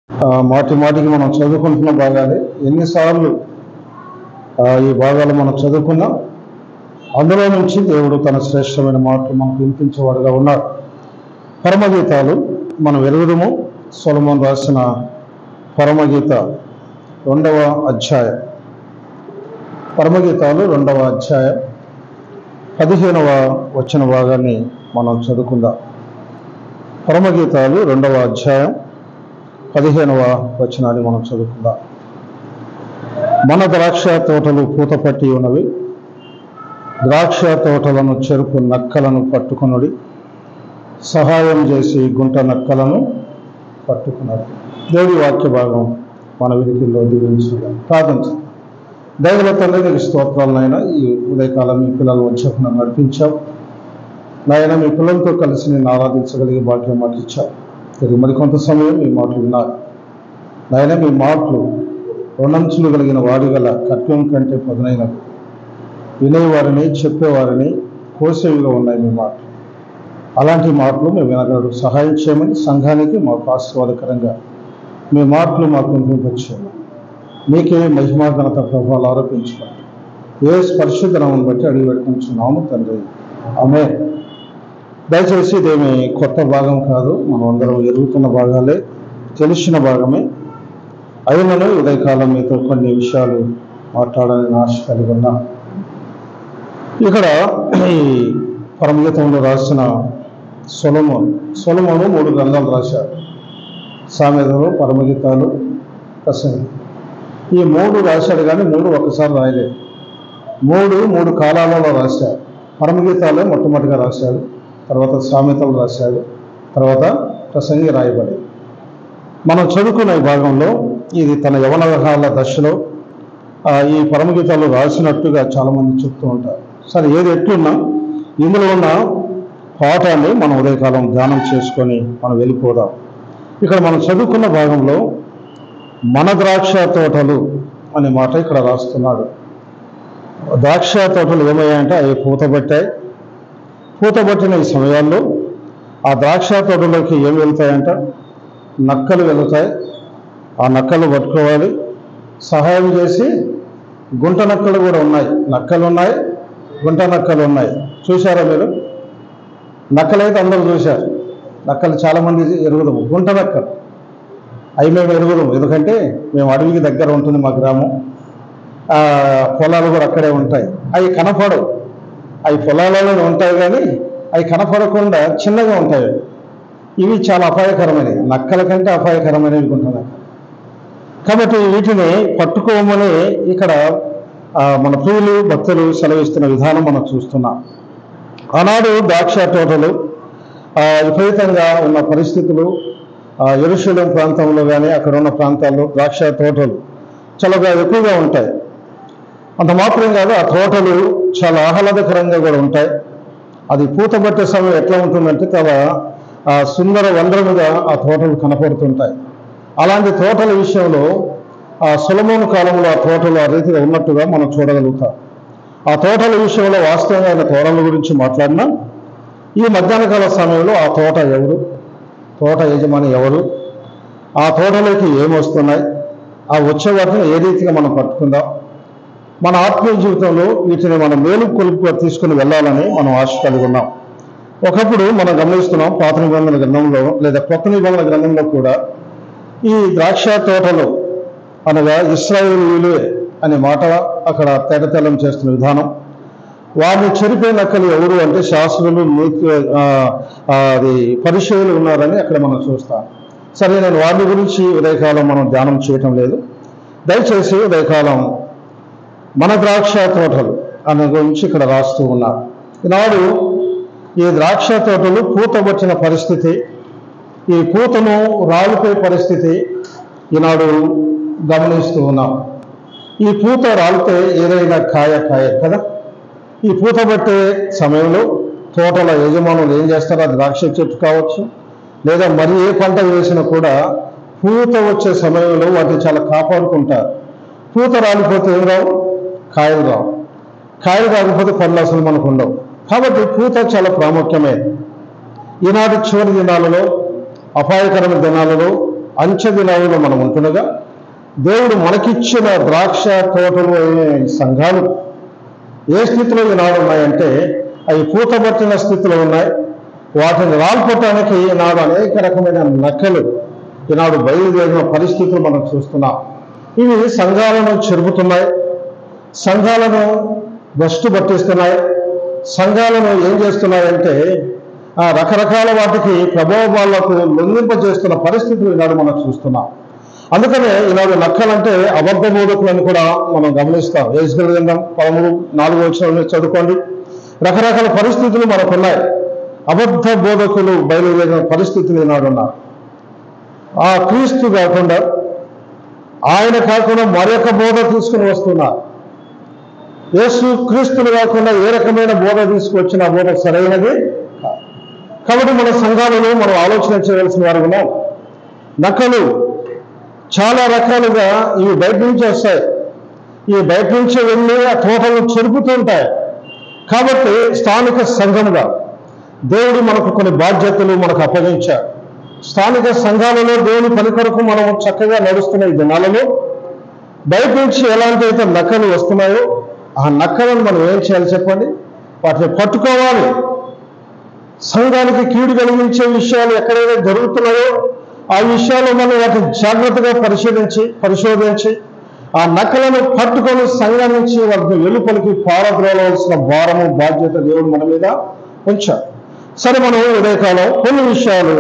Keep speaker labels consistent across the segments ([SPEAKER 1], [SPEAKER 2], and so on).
[SPEAKER 1] మాటి మాటికి మనం చదువుకుంటున్న భాగాలే. ఎన్నిసార్లు ఈ భాగాలు మనం చదువుకున్నా అందులో నుంచి దేవుడు తన శ్రేష్టమైన మాటలు మనకు వినిపించేవాడుగా ఉన్నాడు. పరమగీతాలు మనం వెలుగుదము. సొలొమోను రాసిన పరమగీత 2వ అధ్యాయం. పరమగీతాలు 2వ అధ్యాయం 15వ వచన భాగాన్ని మనం చదువుకుందాం. పరమగీతాలు 2వ అధ్యాయం 15వ వచనాన్ని మనం చదువుకుందాం. మన ద్రాక్ష తోటలు పూత పట్టి ఉన్నవి, ద్రాక్ష తోటలను చెరుకు నక్కలను పట్టుకొనుడి, సహాయం చేసి గుంట నక్కలను పట్టుకున్నాడు. దేవుడి వాక్య భాగం మన వినికిల్లో దీవించుగా ప్రార్థించాం. దైవ తండ్రి, నీకు స్తోత్రాలు నాయన. ఈ ఉదయకాలం మీ పిల్లల వచ్చేకుండా నడిపించావు నాయన. మీ పిల్లలతో కలిసి నేను ఆరాధించగలిగే భాగ్యం మాకు ఇచ్చావు. తిరిగి మరికొంత సమయం మీ మాటలు విన్నారు నాయన. మీ మాటలు రుణంచులు కలిగిన వాడిగల కట్వం కంటే పదునైనవి, వినేవారిని చెప్పేవారిని కోసేవిగా ఉన్నాయి మీ మాటలు. అలాంటి మాటలు మేము వినగలడు సహాయం చేయమని, సంఘానికి మాకు ఆశీర్వాదకరంగా మీ మాటలు మాకు వినిపించమని, మీకే మహిమా ఘనత ప్రభావాలు ఆరోపించుకోండి. ఏ పరిశుద్ధ నామమును బట్టి అడిగి పెట్టుకుంటున్నాము తండ్రి, ఆమేన్. దయచేసి ఇదేమి కొత్త భాగం కాదు, మనం అందరం ఎరుగుతున్న భాగాలే, తెలిసిన భాగమే. అయినను ఉదయకాలం మీతో కొన్ని విషయాలు మాట్లాడాలని ఆశ కలిగి ఉన్నా. ఇక్కడ ఈ పరమగీతంలో రాసిన సొలొమోను 3 గ్రంథాలు రాశారు. సామెతలు, పరమగీతాలు, ప్రసంగి. ఈ 3 రాశాడు, కానీ 3 ఒక్కసారి రాయలేదు. 3 కాలాలలో రాశాడు. పరమగీతాలే మొట్టమొదటిగా రాశాడు, తర్వాత సామెతలు రాశాడు, తర్వాత ప్రసంగి రాయబడి. మనం చదువుకున్న ఈ భాగంలో ఇది తన యవనకాల దశలో ఈ పరమగీతాలు రాసినట్టుగా చాలామంది చెప్తూ ఉంటారు. సరే, ఏది ఎట్లున్నా ఇందులో ఉన్న పాఠాన్ని మనం ఉదయకాలం ధ్యానం చేసుకొని మనం వెళ్ళిపోదాం. ఇక్కడ మనం చదువుకున్న భాగంలో మన ద్రాక్ష తోటలు అనే మాట ఇక్కడ రాస్తున్నాడు. ద్రాక్ష తోటలు ఏమయ్యాయంటే అవి పూతబట్టాయి. పూతబట్టిన ఈ సమయాల్లో ఆ ద్రాక్ష తోటలోకి ఏం వెళ్తాయంట? నక్కలు వెళుతాయి. ఆ నక్కలు పట్టుకోవాలి, సహాయం చేసి. గుంట నక్కలు కూడా ఉన్నాయి. నక్కలు ఉన్నాయి, గుంట నక్కలు ఉన్నాయి. చూశారా మీరు? నక్కలైతే అందరూ చూశారు. నక్కలు చాలామంది ఎరుగుదాము. గుంట నక్కలు అవి మేము ఎరుగుదాము, ఎందుకంటే మేము అడవికి దగ్గర ఉంటుంది మా గ్రామం. పొలాలు కూడా అక్కడే ఉంటాయి. అవి కనపడవు. అవి పొలాలలో ఉంటాయి, కానీ అవి కనపడకుండా చిన్నగా ఉంటాయి. ఇవి చాలా అపాయకరమైనవి, నక్కల కంటే అపాయకరమైనవి గుంట నక్కలు. కాబట్టి వీటిని పట్టుకోమని ఇక్కడ మన ప్రియులు భక్తులు సెలవిస్తున్న విధానం మనం చూస్తున్నాం. ఆనాడు ద్రాక్ష తోటలు విపరీతంగా ఉన్న పరిస్థితులు, యెరూషలేము ప్రాంతంలో కానీ అక్కడ ఉన్న ప్రాంతాల్లో ద్రాక్ష తోటలు చాలా ఎక్కువగా ఉంటాయి. అంత మాత్రం కాదు, ఆ తోటలు చాలా ఆహ్లాదకరంగా కూడా ఉంటాయి. అది పూతబట్టే సమయం ఎట్లా ఉంటుందంటే చాలా సుందర వందరముగా ఆ తోటలు కనపడుతుంటాయి. అలాంటి తోటల విషయంలో సొలొమోను కాలంలో ఆ తోటలు ఆ రీతిగా ఉన్నట్టుగా మనం చూడగలుగుతాం. ఆ తోటల విషయంలో వాస్తవంగా ఆయన తోటల గురించి మాట్లాడినా, ఈ మధ్యాహ్న కాల సమయంలో ఆ తోట ఎవరు, తోట యజమాని ఎవరు, ఆ తోటలోకి ఏమొస్తున్నాయి, ఆ వచ్చే వాటిని ఏ రీతిగా మనం పట్టుకుందాం, మన ఆత్మీయ జీవితంలో వీటిని మనం మేలు కొలుపుగా తీసుకుని వెళ్ళాలని మనం ఆశ కలిగి ఉన్నాం. ఒకప్పుడు మనం గమనిస్తున్నాం, పాత నిబంధన గ్రంథంలో లేదా కొత్త నిబంధన గ్రంథంలో కూడా ఈ ద్రాక్ష తోటలు అనగా ఇశ్రాయేలీయులే అనే మాట అక్కడ తేటతెల్లం చేస్తున్న విధానం. వారిని చెరిపే నక్కలు ఎవరు అంటే శాస్త్రులు, అది పరిచయులు ఉన్నారని అక్కడ మనం చూస్తాం. సరే, నేను వారి గురించి ఉదయకాలం మనం ధ్యానం చేయటం లేదు. దయచేసి ఉదయకాలం మన ద్రాక్ష తోటలు అనే గురించి ఇక్కడ రాస్తూ ఉన్నారు. ఈనాడు ఈ ద్రాక్ష తోటలు పూతబట్టిన పరిస్థితి, ఈ పూతను రాలిపోయే పరిస్థితి ఈనాడు గమనిస్తూ ఉన్నాం. ఈ పూత రాలితే ఏదైనా కాయ కదా. ఈ పూత పట్టే సమయంలో తోటల యజమానులు ఏం చేస్తారో, ద్రాక్ష చెట్టు కావచ్చు లేదా మరి ఏ పంట వేసినా కూడా పూత వచ్చే సమయంలో వాటిని చాలా కాపాడుకుంటారు. పూత రాలిపోతే ఏం రావు? కాయలు రావు. కాయలు రాకపోతే పళ్ళు అసలు మనకు ఉండవు. కాబట్టి పూత చాలా ప్రాముఖ్యమే. ఈనాటి చివరి దినాలలో, అపాయకరమైన దినాలలో అంచె దినాలలో మనం ఉంటుండగా దేవుడు మనకిచ్చిన ద్రాక్ష తోటలు అనే సంఘాలు ఏ స్థితిలో ఈనాడు ఉన్నాయంటే అవి పూతబట్టిన స్థితిలో ఉన్నాయి. వాటిని రాల్పటానికి ఈనాడు అనేక రకమైన నక్కలు ఈనాడు బయలుదేరిన పరిస్థితులు మనం చూస్తున్నాం. ఇవి సంఘాలను చెరుపుతున్నాయి, సంఘాలను భ్రష్టు పట్టిస్తున్నాయి, సంఘాలను ఏం చేస్తున్నాయంటే రకరకాల వాటికి ప్రభావాలకు లొంగింపజేస్తున్న పరిస్థితులు ఈనాడు మనం చూస్తున్నాం. అందుకనే ఈనాడు నక్కలంటే అబద్ధ బోధకులను కూడా మనం గమనిస్తాం. యెహెజ్కేలు గ్రంథం 13:4 చదువుకోండి. రకరకాల పరిస్థితులు మనకున్నాయి. అబద్ధ బోధకులు బయలుదేరిన పరిస్థితులు ఈనాడు ఉన్నారు. ఆ క్రీస్తు కాకుండా ఆయన కాకుండా మరొక బోధ తీసుకుని వస్తున్నారు. యేసు క్రీస్తులు కాకుండా ఏ రకమైన బోధ తీసుకువచ్చిన ఆ బోధ సరైనది. కాబట్టి మన సంఘాలలో మనం ఆలోచన చేయవలసిన వారు ఉన్నాం. నక్కలు చాలా రకాలుగా ఇవి బయట నుంచి వస్తాయి. ఈ బయట నుంచి వెళ్ళి ఆ తోటలు చెరుపుతూ ఉంటాయి. కాబట్టి స్థానిక సంఘముగా దేవుడు మనకు కొన్ని బాధ్యతలు మనకు అప్పగించాడు. స్థానిక సంఘాలలో దేవుని పని కొరకు మనం చక్కగా నడుస్తున్న ఈ దినాలలో బయట నుంచి ఎలాంటి అయితే నక్కలు వస్తున్నాయో ఆ నక్కలను మనం ఏం చేయాలి చెప్పండి? వాటిని పట్టుకోవాలి. సంఘానికి కీడు కలిగించే విషయాలు ఎక్కడైనా జరుగుతున్నాయో ఆ విషయాలు మనం వాటిని జాగ్రత్తగా పరిశోధించి ఆ నక్కలను పట్టుకొని సంఘం నుంచి వాటిని వెలుపలికి పారద్రోలవలసిన భారము బాధ్యత దేవుడు మన మీద ఉంచాడు. సరే, మనం ఉదయకాలం కొన్ని విషయాలు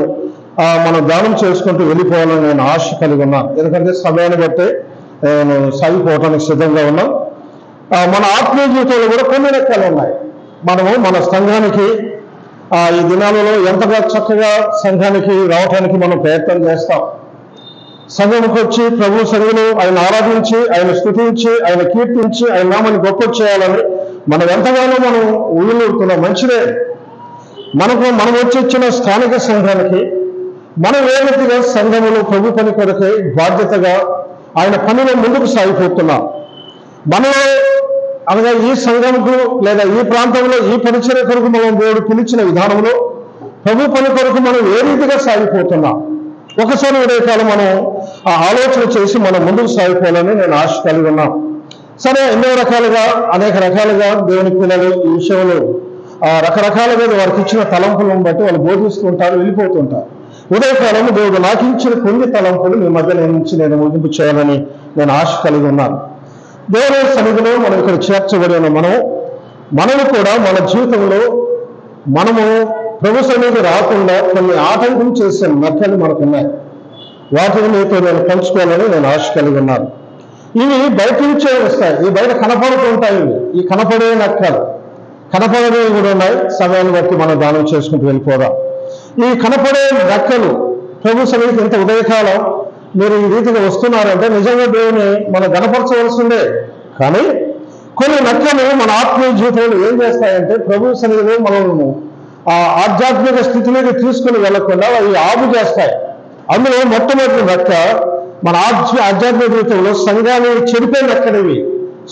[SPEAKER 1] మనం దానం చేసుకుంటూ వెళ్ళిపోవాలని నేను ఆశ కలిగి ఉన్నాను. ఎందుకంటే సమయాన్ని బట్టి నేను సాగిపోవటానికి సిద్ధంగా ఉన్నాం. మన ఆత్మీయ జీవితంలో కూడా కొన్ని రకాలు ఉన్నాయి. మనము మన సంఘానికి ఈ దినాలలో ఎంతగా చక్కగా సంఘానికి రావటానికి మనం ప్రయత్నం చేస్తాం. సంఘంకి వచ్చి ప్రభు సన్నిధిలో ఆయన ఆరాధించి, ఆయన స్తుతించి, ఆయన కీర్తించి, ఆయన నామాన్ని గొప్ప చేయాలని మనం ఎంతగానో మనం ఊళ్ళూరుతున్నాం. మంచిదే. మనం వచ్చి వచ్చిన స్థానిక సంఘానికి మనం ఏ రీతిగా సంఘములు ప్రభు పని కొరకై బాధ్యతగా ఆయన పనిలో ముందుకు సాగిపోతున్నాం. మనలో అనగా ఈ సంఘంకు లేదా ఈ ప్రాంతంలో ఈ పరిచర్య కొరకు మనం దేవుడు పిలిచిన విధానంలో ప్రభు పని కొరకు మనం ఏ రీతిగా సాగిపోతున్నాం. ఒకసారి ఉదయకాలం మనం ఆలోచన చేసి మనం ముందుకు సాగిపోవాలని నేను ఆశ కలిగి ఉన్నాం. సరే, ఎన్నో రకాలుగా అనేక రకాలుగా దేవుని పిల్లలు ఈ విషయంలో రకరకాలుగా వారికి ఇచ్చిన తలంపులను బట్టి వాళ్ళు బోధిస్తూ ఉంటారు, వెళ్ళిపోతుంటారు. ఉదయకాలం దేవుడు నాకు ఇచ్చిన కొన్ని తలంపులు మీ మధ్య నుంచి నేను ముగింపు చేయాలని నేను ఆశ కలిగి ఉన్నాను. దేవుని సన్నిధిలో మనం ఇక్కడ చేర్చబడిన మనము కూడా మన జీవితంలో మనము ప్రభు సన్నిధి రాకుండా కొన్ని ఆటంకం చేసే నక్కలు మనకున్నాయి. వాటిని మీతో నేను పంచుకోవాలని నేను ఆశ కలిగి ఉన్నాను. ఇవి బయట నుంచే వస్తాయి. ఈ బయట కనపడుతూ ఉంటాయి. ఈ కనపడే నక్కలు కనపడేవి కూడా ఉన్నాయి. సమయాన్ని బట్టి మనం దానం చేసుకుంటూ వెళ్ళిపోదాం. ఈ కనపడే నక్కలు ప్రభు సన్నిధికి ఇంత ఉదయకాలం మీరు ఈ రీతిగా వస్తున్నారంటే నిజంగా దేవుని మనం గణపరచవలసిందే. కానీ కొన్ని నక్కలు మన ఆత్మీయ జీవితంలో ఏం చేస్తాయంటే ప్రభు సన్నిధిలో మనల్ని ఆ ఆధ్యాత్మిక స్థితిలోకి తీసుకుని వెళ్లకుండా అవి ఆపు చేస్తాయి. అందులో మొట్టమొదటి నక్క మన ఆధ్యాత్మిక జీవితంలో సంఘాన్ని చెరిపే నక్కనివి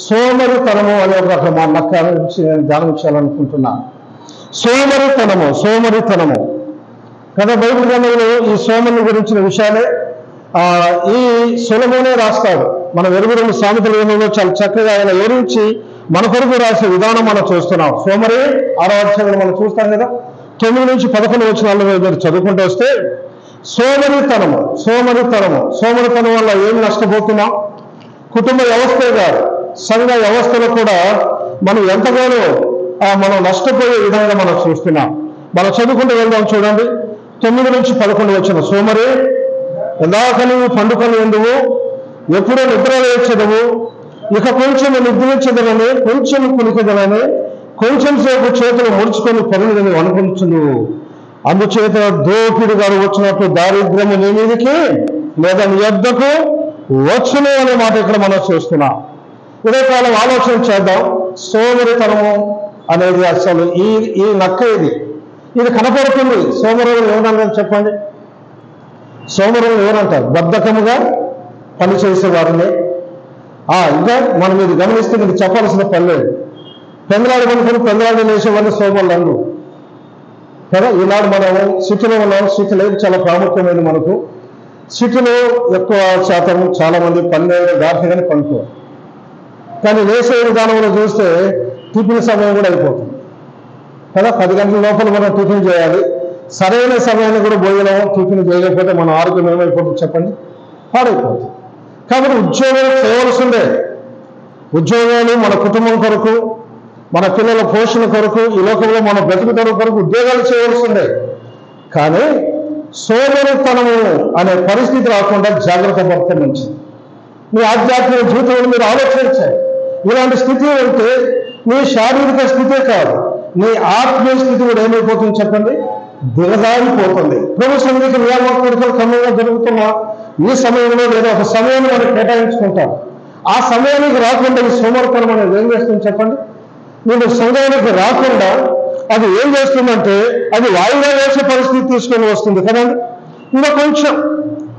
[SPEAKER 1] సోమరితనము అనే ఒక మా నక్క నుంచి నేను ధ్యానించాలనుకుంటున్నాను. సోమరితనము కదా. బైబిల్ గ్రంథంలో ఈ సోమని గురించిన విషయాలే ఈ సొలొమోనే రాస్తాడు. మన వెరుగురు సామెతల గ్రంథంలో చాలా చక్కగా ఆయన వివరించి మన కొరకు రాసే విధానం మనం చూస్తున్నాం. సోమరి 6వ అధ్యాయంలో మనం చూస్తాం కదా. 9 నుంచి 11 వచనాల్లో మీరు చదువుకుంటూ వస్తే సోమరితనం వల్ల ఏం నష్టపోతున్నాం? కుటుంబ వ్యవస్థే కాదు, సంఘ వ్యవస్థలో కూడా మనం ఎంతగానో మనం నష్టపోయే విధంగా మనం చూస్తున్నాం. మనం చదువుకుంటూ వెళ్దాం. చూడండి, 9 నుంచి 11 వచ్చిన సోమరి, ఎందాక నువ్వు పండుకొని ఎందువు, ఎప్పుడో నిద్ర లేచదవు, ఇక కొంచెం నిద్రించదనని, కొంచెం కులికదనని, కొంచెం సేపు చేతులు ముడుచుకొని పరుగుదని అనుకుంటును. అందుచేత దోపిడి గారు వచ్చినట్టు దారిద్ర్యము నీ మీదికి లేదా నీ యొద్దకు వచ్చును అనే మాట ఇక్కడ మనం చూస్తున్నాం. ఉదయకాలం ఆలోచన చేద్దాం. సోమరితనము అనేది అసలు ఈ నక్క ఇది కనపడుతుంది. సోమరులు ఏమన్నారు చెప్పండి? సోమరులు ఎవరంటారు? బద్ధకముగా పనిచేసే వారిని. ఇంకా మనం ఇది గమనిస్తే మీకు చెప్పాల్సిన పని లేదు. పెందలాడు కొనుక్కొని పెందలాడు వేసేవాడిని సోమరులు అందు కదా. ఈనాడు మనం సిటీలో ఉన్నాం. సిటీ లైఫ్ చాలా ప్రాముఖ్యమైనది మనకు. సిటీలో ఎక్కువ శాతం చాలామంది 12 దాటిగానే పనుకోరు. కానీ లేసే విధానంలో చూస్తే టిఫిన్ సమయం కూడా అయిపోతుంది కదా. 10 గంటల లోపల మనం టిఫిన్ చేయాలి. సరైన సమయాన్ని కూడా భోజనం టిఫిన్ చేయకపోతే మన ఆరోగ్యం ఏమైపోతుంది చెప్పండి, పాడైపోతుంది. కాబట్టి ఉద్యోగాలు చేయవలసిందే. ఉద్యోగాలు మన కుటుంబం కొరకు, మన పిల్లల పోషణ కొరకు, ఈ లోకంలో మన బ్రతుకుదల కొరకు ఉద్యోగాలు చేయవలసిందే. కానీ సోమరితనము అనే పరిస్థితి రాకుండా జాగ్రత్త పడితే మంచిది. మీ ఆధ్యాత్మిక జీవితంలో మీరు ఆలోచించాలి. ఇలాంటి స్థితి ఉంటే నీ శారీరక స్థితే కాదు, నీ ఆత్మీయ స్థితి కూడా ఏమైపోతుంది చెప్పండి, దిగజారిపోతుంది. ప్రభు సన్నిధికి నియామకుడితో క్రమంగా జరుగుతున్న ఈ సమయంలో లేదా ఒక సమయాన్ని మనం కేటాయించుకుంటాం. ఆ సమయానికి రాకుండా ఈ సోమరితనం అనేది ఏం చేస్తుంది చెప్పండి. నేను సంఘానికి రాకుండా అది ఏం చేస్తుందంటే అది వాయిదా వేసే పరిస్థితి తీసుకొని వస్తుంది కదండి. ఇంకా కొంచెం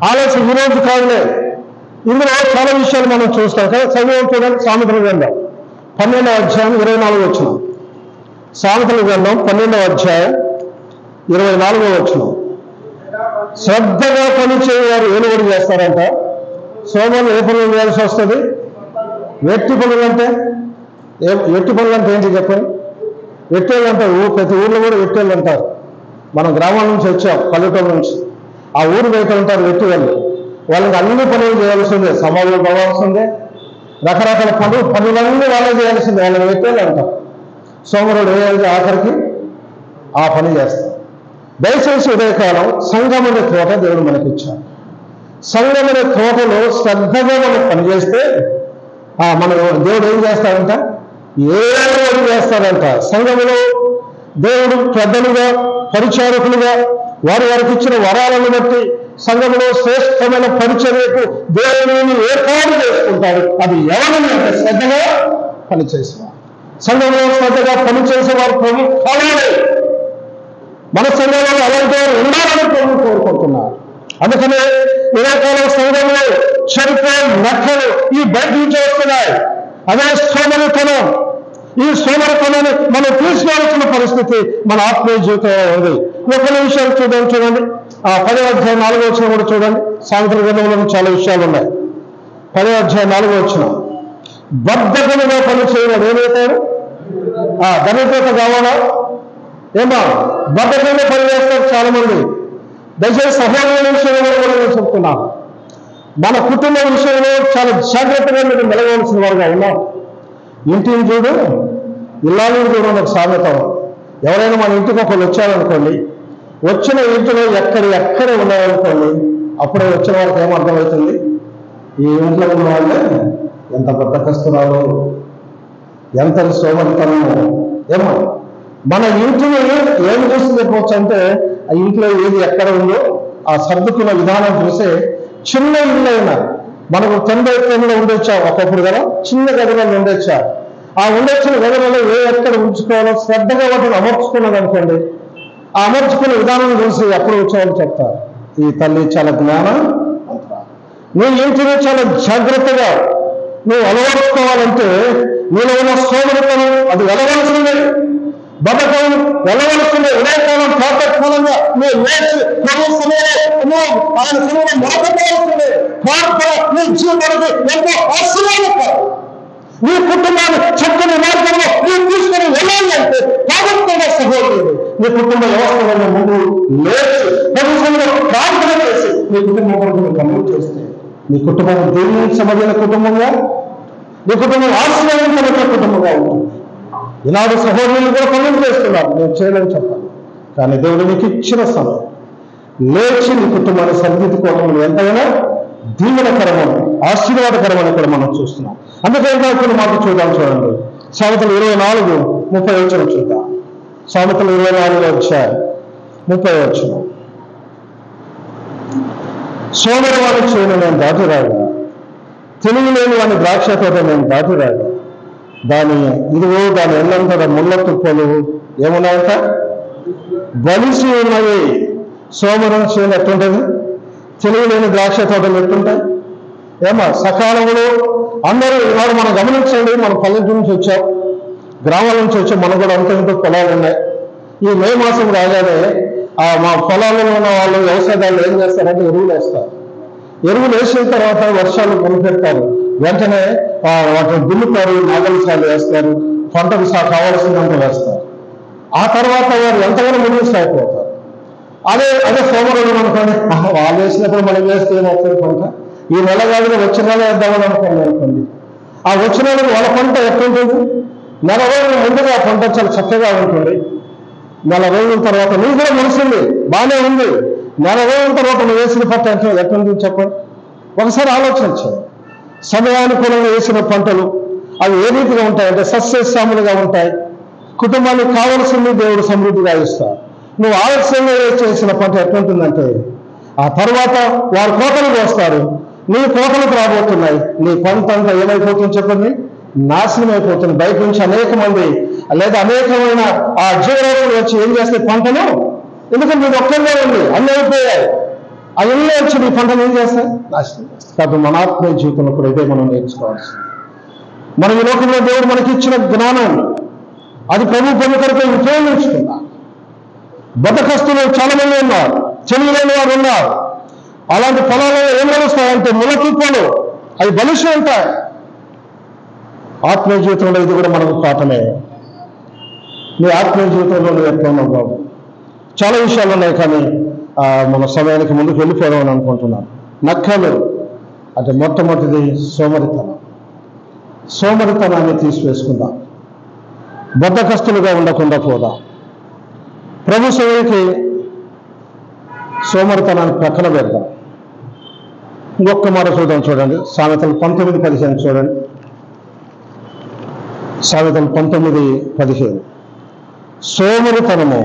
[SPEAKER 1] ఆలస్యం ఈరోజు కాదులే. ఇందులో చాలా విషయాలు మనం చూస్తాం కదా. చదివాం చూడండి, సామెతల గ్రంథం 12వ అధ్యాయం 24వ వచనం. సామెతల గ్రంథం 12వ అధ్యాయం 24వ వచనం. శ్రద్ధగా పని చేయవారు ఏలుబడి చేస్తారంట. సోమవారం ఏ పనులు చేయాల్సి వస్తుంది? వెట్టి పనులు అంటే వెట్టి పనులు అంటే ఏంటి చెప్పండి. వెట్టేళ్ళు అంటారు, ప్రతి ఊర్లో కూడా వెట్టేళ్ళు అంటారు. మనం గ్రామాల నుంచి వచ్చాం, పల్లెటూరు నుంచి. ఆ ఊరు బయట ఉంటారు వెట్టి వాళ్ళు. వాళ్ళకి అన్ని పనులు చేయాల్సిందే, సమాజంలో పోవాల్సిందే, రకరకాల పనులన్నీ వాళ్ళే చేయాల్సిందే. వాళ్ళని వెట్టేళ్ళు అంటారు. సోమవారం ఏ ఆఖరికి ఆ పని చేస్తారు. దయచేసి ఉదయకాలం సంఘం అనే తోట దేవుడు మనకిచ్చాడు. సంఘం అనే తోటలో శ్రద్ధగా మనం పనిచేస్తే మన దేవుడు ఏం చేస్తాడంట, ఏదో చేస్తాడంట. సంఘములో దేవుడు పెద్దలుగా, పరిచారకులుగా వారికి ఇచ్చిన వరాలను బట్టి సంఘములో శ్రేష్టమైన పరిచర్యకు దేవుడిని ఏర్పాటు చేసుకుంటాడు. అది ఎవరిని అంటే శ్రద్ధగా పనిచేసేవారు. సంఘంలో శ్రద్ధగా పనిచేసేవారు ప్రభు కావాలి. మన సంఘంలో అలాంటి వారు ఉండాలని ప్రభు కోరుకుంటున్నారు. అందుకనే ఉదయకాలం సంఘంలో చెరుకు నక్కలు ఈ బయట నుంచి వస్తున్నాయి. అదే సోమరితనం. ఈ సోమరితనాన్ని మనం తీసుకోవాల్సిన పరిస్థితి మన ఆత్మీయ జీవితంలో ఉంది. కొన్ని విషయాలు చూడండి. 10వ అధ్యాయం 4వ వచనం కూడా చూడండి. సాయంత్ర గ్రంథంలో చాలా విషయాలు ఉన్నాయి. 10వ అధ్యాయం 4వ వచనం. బద్ధకముగా పని చేయడం ఏమవుతాడు? ధనికత కావాలా? ఏమా బద్ధకంగా పని చేస్తారు చాలా మంది. దయచేసి సహోదరుల విషయంలో కూడా నేను చెప్తున్నాను. మన కుటుంబ విషయంలో చాలా జాగ్రత్తగా మీరు మెలగవలసిన వారుగా ఉన్నాం. ఇంటిని చూడు, ఇల్లాలని చూడు ఒక సామెత. ఎవరైనా మన ఇంటికి ఒకళ్ళు వచ్చారనుకోండి, వచ్చిన ఇంటిలో ఎక్కడ ఉన్నారనుకోండి, అప్పుడే వచ్చిన వారికి ఏమర్థమవుతుంది, ఈ ఇంట్లో ఉన్న వాళ్ళే ఎంత బద్ధకస్తురాలు, ఎంత సోమరితనము. ఏమో మన ఇంటిని ఏం చూసి చెప్పవచ్చు అంటే, ఆ ఇంట్లో ఏది ఎక్కడ ఉందో ఆ సర్దుకున్న విధానం చూసే చిన్న ఇల్లు అయినా మనకు 90 ఎకరంలో ఉండొచ్చా ఒకప్పుడు కదా, చిన్న గదిలో ఉండొచ్చా, ఆ ఉండొచ్చిన గదిలో ఎక్కడ ఉంచుకోవాలో శ్రద్ధగా వాటిని అమర్చుకున్నది అనుకోండి. ఆ అమర్చుకునే విధానం చూసి అప్పుడు వచ్చేవాళ్ళు చెప్తారు, ఈ తల్లి చాలా జ్ఞానం. నీ ఇంటిని చాలా జాగ్రత్తగా నువ్వు అలవర్చుకోవాలంటే నీలో ఉన్న సోదరులను అది వెళ్ళవలసిందే, బద్ధకం వెళ్ళవలసిందే. ఉదయకాలం ప్రాతకాలంగా నువ్వు లేచి ఆయన సమయంలో మొదలుకోవాల్సిందే. నీ జీవితానికి ఎంతో ఆశీర్వాదం. నీ కుటుంబాన్ని చక్కని మార్గంలో నీవు తీసుకుని వెళ్ళాలి అంటే కాకపోతే సహోదరుడు నీ కుటుంబ వ్యవస్థలను ముందు లేచి ప్రభుత్వంలో ప్రార్థన చేసి నీ కుటుంబం కొరకు పనులు చేస్తే నీ కుటుంబం దీవించబడిన కుటుంబంగా, నీ కుటుంబం ఆశీర్వదించబడిన కుటుంబంగా ఉంటుంది. ఈనాడు సహోదరులు కూడా పనులు చేస్తున్నారు, నేను చేయలేని చెప్పాను. కానీ దేవుడు నీకు ఇచ్చిన సమయం లేచి నీ కుటుంబాన్ని సరిదిద్దుకోవడం ఎంతైనా దీవెనకరమని, ఆశీర్వాదకరమని కూడా మనం చూస్తున్నాం. అందుకని కొన్ని మాట చూడండి. సామెతలు 24:30 వచనం చూద్దాం. సామెతలు 24వ అధ్యాయం 30వ వచనం. సోమరి వాడి చేయను నేను దాటిరాగా, తెలివి లేని వాడిని ద్రాక్ష తోట నేను దాటిరాగా, దాని ఎల్లంతట ముళ్ళ తుప్పలు ఏమున్నాయంట, బలిసి ఉన్నవి. సోమరం చేయను ఎట్టుంటుంది, తెలివి లేని ద్రాక్ష తోటలు ఎట్టుంటాయి. ఏమో సకాలంలో అందరూ ఇవాళ మనం గమనించండి. మన పల్లెటూరు నుంచి వచ్చాం, గ్రామాల నుంచి వచ్చాం, మనకు కూడా అంత ఇంత పొలాలు ఉన్నాయి. ఈ మే మాసం రాగానే మా పొలాల్లో ఉన్న వాళ్ళు వ్యవసాయదారులు ఏం చేస్తారంటే ఎరువులు వేస్తారు. ఎరువులు వేసిన తర్వాత వర్షాలు మొదలుపెడతారు, వెంటనే వాటిని దున్నుతారు, నాగలిసాలు వేస్తారు, పంటకు కావాల్సినంత వేస్తారు. ఆ తర్వాత వారు ఎంతగానో ముందుకు సాగిపోతారు. అదే సోమరుడు అనుకోండి, వాళ్ళు వేసినప్పుడు మనం వేస్తే ఏమవుతుంది పంట, ఈ నెల కాదు వచ్చిన నెల వేద్దామని అనుకోండి, ఆ వచ్చిన నెలకు వాళ్ళ పంట ఎట్లుంటుంది, నెల రోజుల ముందుగా ఆ పంట చాలా చక్కగా ఉంటుంది. నెల రోజుల తర్వాత నువ్వు కూడా మనసుంది బాగానే ఉంది, నెల రోజుల తర్వాత నువ్వు వేసిన పంట ఎట్లుంటుంది చెప్పండి. ఒకసారి ఆలోచించాలి. సమయానుకూలంగా వేసిన పంటలు అవి ఏ రీతిగా ఉంటాయంటే సస్యశ్యాములుగా ఉంటాయి. కుటుంబానికి కావలసింది దేవుడు సమృద్ధిగా ఇస్తారు. నువ్వు ఆలస్యంగా చేసిన పంట ఎట్లుంటుందంటే ఆ తర్వాత వారు కోతలు కోస్తారు, నీ కోతలకు రాబోతున్నాయి, నీ పంట అంతా ఏమైపోతుంది చెప్పండి, నాశనం అయిపోతుంది. బయట నుంచి అనేక మంది లేదా అనేకమైన ఆ జీవరాశులు వచ్చి ఏం చేస్తే పంటను, ఎందుకంటే మీరు ఒక్కడే ఉంది, అన్నీ అయిపోయాయి, అవన్నీ వచ్చి నీ పంటను ఏం చేస్తాయి, నాశనం చేస్తాయి. కాబట్టి మన ఆత్మీయ జీవితంలో కూడా ఇదే మనం నేర్చుకోవాల్సింది. మనం ఈ లోకంలో దేవుడు మనకి ఇచ్చిన జ్ఞానాన్ని అది ప్రభు పని కొరకు ఉపయోగించుకున్నా. బతకస్తులు చాలా మంది ఉన్నారు, చెల్లిలేని వారు ఉన్నారు. అలాంటి పొలాలలో ఏం నడుస్తాయంటే ములతుప్పలు, అవి బలిసి ఉంటాయి. ఆత్మీయ జీవితంలో ఇది కూడా మనకు పాఠమే. నీ ఆత్మీయ జీవితంలో నువ్వు ఎట్లా ఉన్నావు బాబు? చాలా విషయాలు ఉన్నాయి, కానీ మన సమయానికి ముందుకు వెళ్ళిపోదామని అనుకుంటున్నాను. నక్కలు అంటే మొట్టమొదటిది సోమరితనాన్ని తీసివేసుకుందాం. బద్ధకస్తులుగా ఉండకుండా పోదాం. ప్రభు సేవకి సోమరితనాన్ని ప్రక్కన పెడదాం. ఇంకొక మాట చూడండి, సామెతలు 19:15 చూడండి. సామెతలు 19:15. సోమరితనము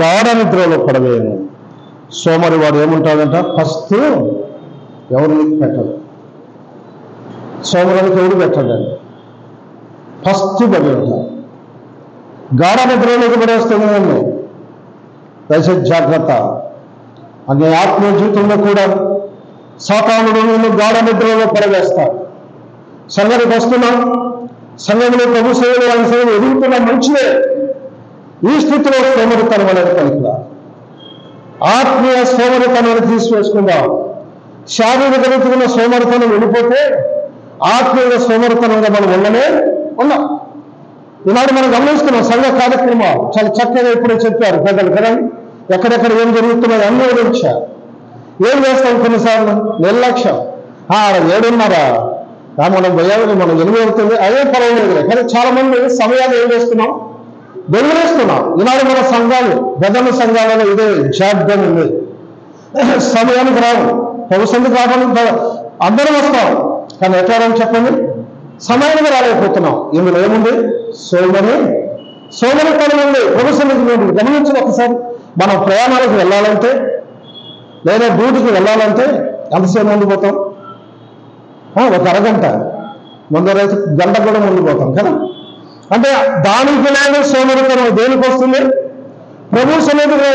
[SPEAKER 1] గాఢ నిద్రలో పడవేయను. సోమరి వాడు ఏముంటాడంట, ఫస్ట్ ఎవరికి పెట్టడు, సోమరునికి ఎవరు పెట్టడండి, ఫస్ట్ పడి ఉంటాడు. గాఢ నిద్రలోకి పడేస్తున్నాను. దయచేసి జాగ్రత్త. అనే ఆత్మీయ జీవితంలో కూడా సాతానుడు నిన్ను గాఢ నిద్రలో పడవేస్తాడు. సంఘానికి వస్తున్నాం, సంఘంలో ప్రభు సేవలు ఆయన సేవలు ఎదుగుతున్నా మంచిదే. ఈ స్థితిలో సోమరితనం అనేది పనికిరా. ఆత్మీయ సోమరితనాన్ని తీసివేసుకుందాం. శారీరక రీతిలో సోమరితనం వెళ్ళిపోతే ఆత్మీయ సోమరితనంగా మనం ఉన్నాం. ఈనాడు మనం గమనిస్తున్నాం, సంఘ కార్యక్రమాలు చాలా చక్కగా ఇప్పుడే చెప్పారు పెద్దలు కదా, ఎక్కడెక్కడ ఏం జరుగుతున్నాయో అన్నీ వివరించారు. ఏం చేస్తాం కొన్నిసార్లు నిర్లక్ష్యం. 7:30 మనం పోయాలి, మనం 8 అవుతుంది, అదే పర్వాలేదు. కానీ చాలా మంది సమయాన్ని ఏం చేస్తున్నాం, వెలువరిస్తున్నాం. ఈనాడు మన సంఘాలు పెద్దల సంఘాలలో ఇదే జాగ్రత్త ఉంది. సమయానికి రావు, ప్రభుత్వానికి రావడానికి అందరూ వస్తాం, కానీ ఎట్లా రాని చెప్పండి, సమయానికి రాలేకపోతున్నాం. ఇందులో ఏముంది, సోమరితనం ఉంది. ప్రభుత్వానికి గమనించిన ఒకసారి మనం ప్రయాణాలకు వెళ్ళాలంటే లేదా డ్యూటీకి వెళ్ళాలంటే ఎంతసేపు ముందు పోతాం, ఒక అరగంట ముందు, రైతు గంట కూడా ముందు పోతాం కదా. అంటే దానికి నేను సోమరితనం దేనికి వస్తుంది, ప్రభు సన్నిధికి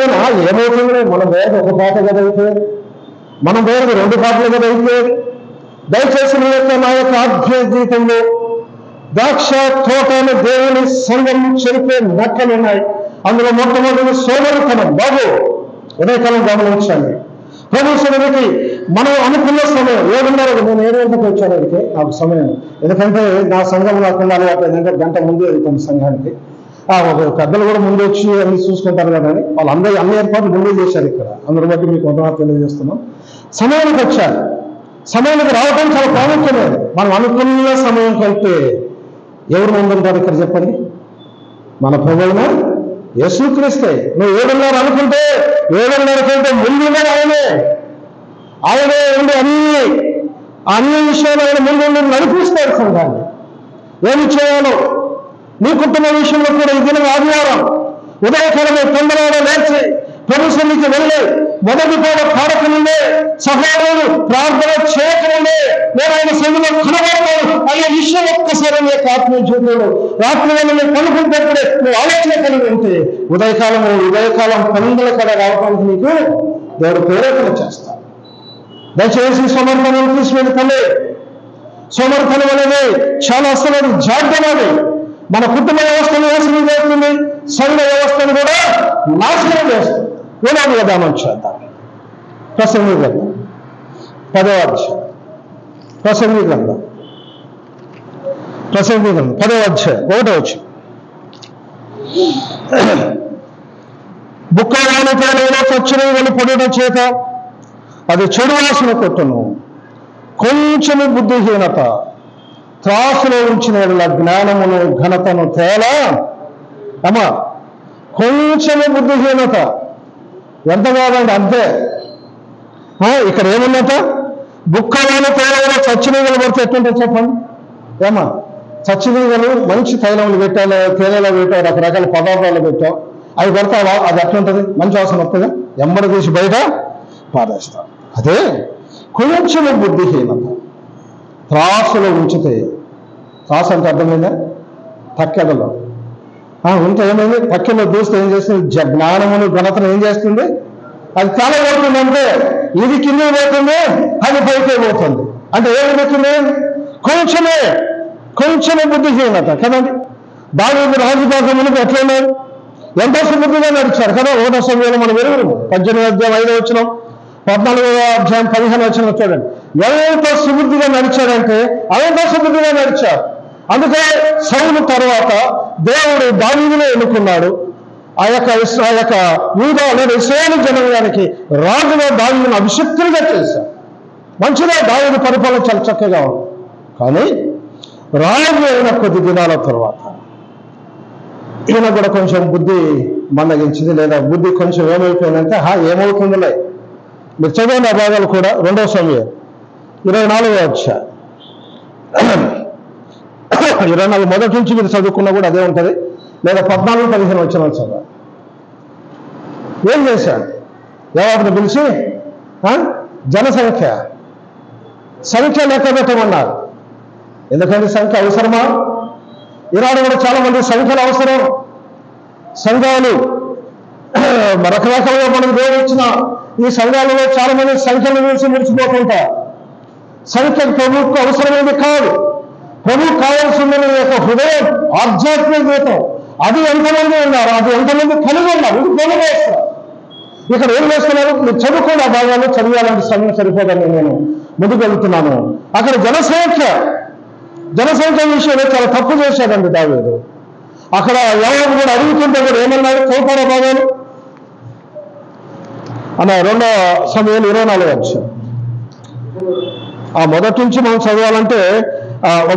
[SPEAKER 1] ఏమవుతుంది, మనం వేరే ఒక పాట కదా అయితే, మనం వేరే 2 పాటలు కదా అయితే. దయచేసి నా యొక్క ఆత్మీయ జీవితంలో ద్రాక్ష తోటను దేవుని సంఘం చెరిపే నక్కలు ఉన్నాయి. అందులో మొట్టమొదటి సోమరితనం. బాబు ఉదయకాలం గమనించండి. ప్రభు సన్నిధికి మనం అనుకున్న సమయం 7:30, నేను 7 గంటలకు వచ్చాను. అయితే నాకు సమయం, ఎందుకంటే నా సంఘం కాకుండా అలవాటు ఏంటంటే గంట ముందు వెళ్తాను సంఘానికి. పెద్దలు కూడా ముందు వచ్చి అన్ని చూసుకుంటారు కదా అని వాళ్ళందరూ అన్ని ఏర్పాట్లు ముందే చేశారు ఇక్కడ. అందరి బట్టి మీకు కొంతమంది తెలియజేస్తున్నాం. సమయానికి వచ్చారు. సమయానికి రావడం చాలా ప్రాముఖ్యమైనది. మనం అనుకున్న సమయం కంటే ఎవరు ముందుంటారు ఇక్కడ చెప్పండి, మన ప్రభువైన యేసుక్రీస్తే. నువ్వు 7:30 అనుకుంటే 7:30 కంటే ముందుగా ఆయనే ఉండి అన్ని విషయాలు ఆయన ముందు నడిపిస్తాడు సంఘాన్ని. ఏమి చేయాలో నీ కుటుంబ విషయంలో కూడా ఈ దినం ఆదివారం ఉదయకాలమే తొందరగా లేచి ప్రభుత్వానికి వెళ్ళి మొదటి పాడక నుండే సహాయాలు ప్రార్థన చేయకముందే నేను ఆయన సన్నిధిలో కనబడతాను అనే విషయం ఒక్కసారి నీ యొక్క ఆత్మీయ జీవితంలో రాత్రి వేళ కనుకుంటే నువ్వు ఆలోచన కలిగి ఉంటే ఉదయకాలం 12 కడ రావడానికి నీకు దేవుడు ప్రేరేపణ చేస్తాడు. దయచేసి సమర్థనను తీసుకెళ్ళి సోమరితనం అనేది చాలా అసలు జాగ్రత్తది. మన కుటుంబ వ్యవస్థను నాశనం చేస్తుంది, సంఘ వ్యవస్థను కూడా నాశనం చేస్తుంది. విధానం చేద్దాం. ప్రసంగం చేద్దాం. 10వ అధ్యాయం. ప్రసంగి గ్రంథం 10వ అధ్యాయం 1వ వచనం. బుక్కలోని తేనెలో పచ్చిని పొడిన చేత అది చెడు వాసన కొట్టును. కొంచెము బుద్ధిహీనత త్రాసులో ఉంచిన వాళ్ళ జ్ఞానమును ఘనతను తేలా. అమ్మా, కొంచెము బుద్ధిహీనత ఎంత కాదండి, అంతే. ఇక్కడ ఏమున్నట? బుక్కలోని తైలంలో చచ్చినీగలు పడితే ఎట్లుంటే చెప్పండి. ఏమా, చచ్చినీగలు మంచి తైలంలో పెట్టాలి, తేనెలో పెట్టావు, రకరకాల పదార్థాలు పెట్టావు, అవి పెడతావా? అది ఎట్లుంటుంది? మంచి వాసన వస్తుందా? ఎమ్మడి తీసి బయట పారేస్తాం. అదే కొంచెము బుద్ధిహీనత త్రాసులో ఉంచితే. త్రాసు అంటే అర్థమైందా? తక్కెడలో ఉంటే ఏమైంది? తక్కెలో దూస్తే ఏం చేస్తుంది? జ్ఞానమును ఘనతను ఏం చేస్తుంది? అది చాలా పోతుందంటే ఇది కింద పోతుంది, అది పైకే పోతుంది. అంటే ఏమి పోతుంది? కొంచెమే బుద్ధిహీనత కదండి. దావీదు రాజుపాక మునుపు ఎట్లున్నారు? ఎంతో సుబుద్ధిగా నడిచారు కదా. 1వ సమయంలో మనం ఎరుగురు 18వ అధ్యాయం 5వ వచనం, 14వ అధ్యాయం 15వ వచనం చూడండి. ఎంత సుబుద్ధిగా నడిచారంటే అంత సుబుద్ధిగా నడిచారు. అందుకే సౌలు తర్వాత దేవుడు దావీదునే ఎన్నుకున్నాడు. ఆ యొక్క యూదా లేదా ఇశ్రాయేలు జనాంగానికి రాజుగా దావీదును అభిషిక్తులుగా చేశారు. మంచిగా దావీదు పరిపాలన చాలా చక్కగా ఉంది. కానీ రాజు అయిన కొద్ది దినాల తర్వాత ఈయన కూడా కొంచెం బుద్ధి మందగించింది, లేదా బుద్ధి కొంచెం ఏమైపోయిందంటే ఏమవుతుందిలే. మీరు చదివిన ఆ భాగాలు కూడా 2వ సమయం 24వ అధ్యాయం 24 మొదటి నుంచి మీరు చదువుకున్నా కూడా అదే ఉంటుంది, లేదా 14-15 వచనాలు చదవాలి. ఏం చేశాడు? యోవాబుని పిలిచి సంఖ్య లెక్క పెట్టమన్నారు. ఎందుకంటే సంఖ్య అవసరమా? ఈనాడు కూడా చాలా మంది సంఖ్యలు అవసరం. సంఘాలు రకరకాలుగా మనం దేవుడు ఇచ్చిన ఈ సంఘాలలో చాలా మంది సంఖ్యలు చూసి మురిసిపోతుంటారు. సంఖ్య ప్రభువుకు అవసరమైనది కాదు. ప్రభువు కావాల్సిందని యొక్క హృదయం, ఆధ్యాత్మిక జీవితం, అది ఎంతమంది ఉన్నారు, అది ఎంతమంది కలిగి ఉన్నారు, ఇది దేవుడు వేస్తారు. ఇక్కడ ఏం చేస్తున్నారు? మీరు చదువుకోండి, ఆ భాగాలు చదివాలంటే సమయం సరిపోదని నేను ముందుకు వెళ్తున్నాను. అక్కడ జనసంఖ్య విషయంలో చాలా తప్పు చేశాడండి దావీదు. అక్కడ యోవాబు కూడా అడుగుతుంటే కూడా ఏమన్నాడు? చదువుతారా భాగాలు అన్న 2వ సమయం 24వ అధ్యాయం. ఆ మొదటి నుంచి మనం చదవాలంటే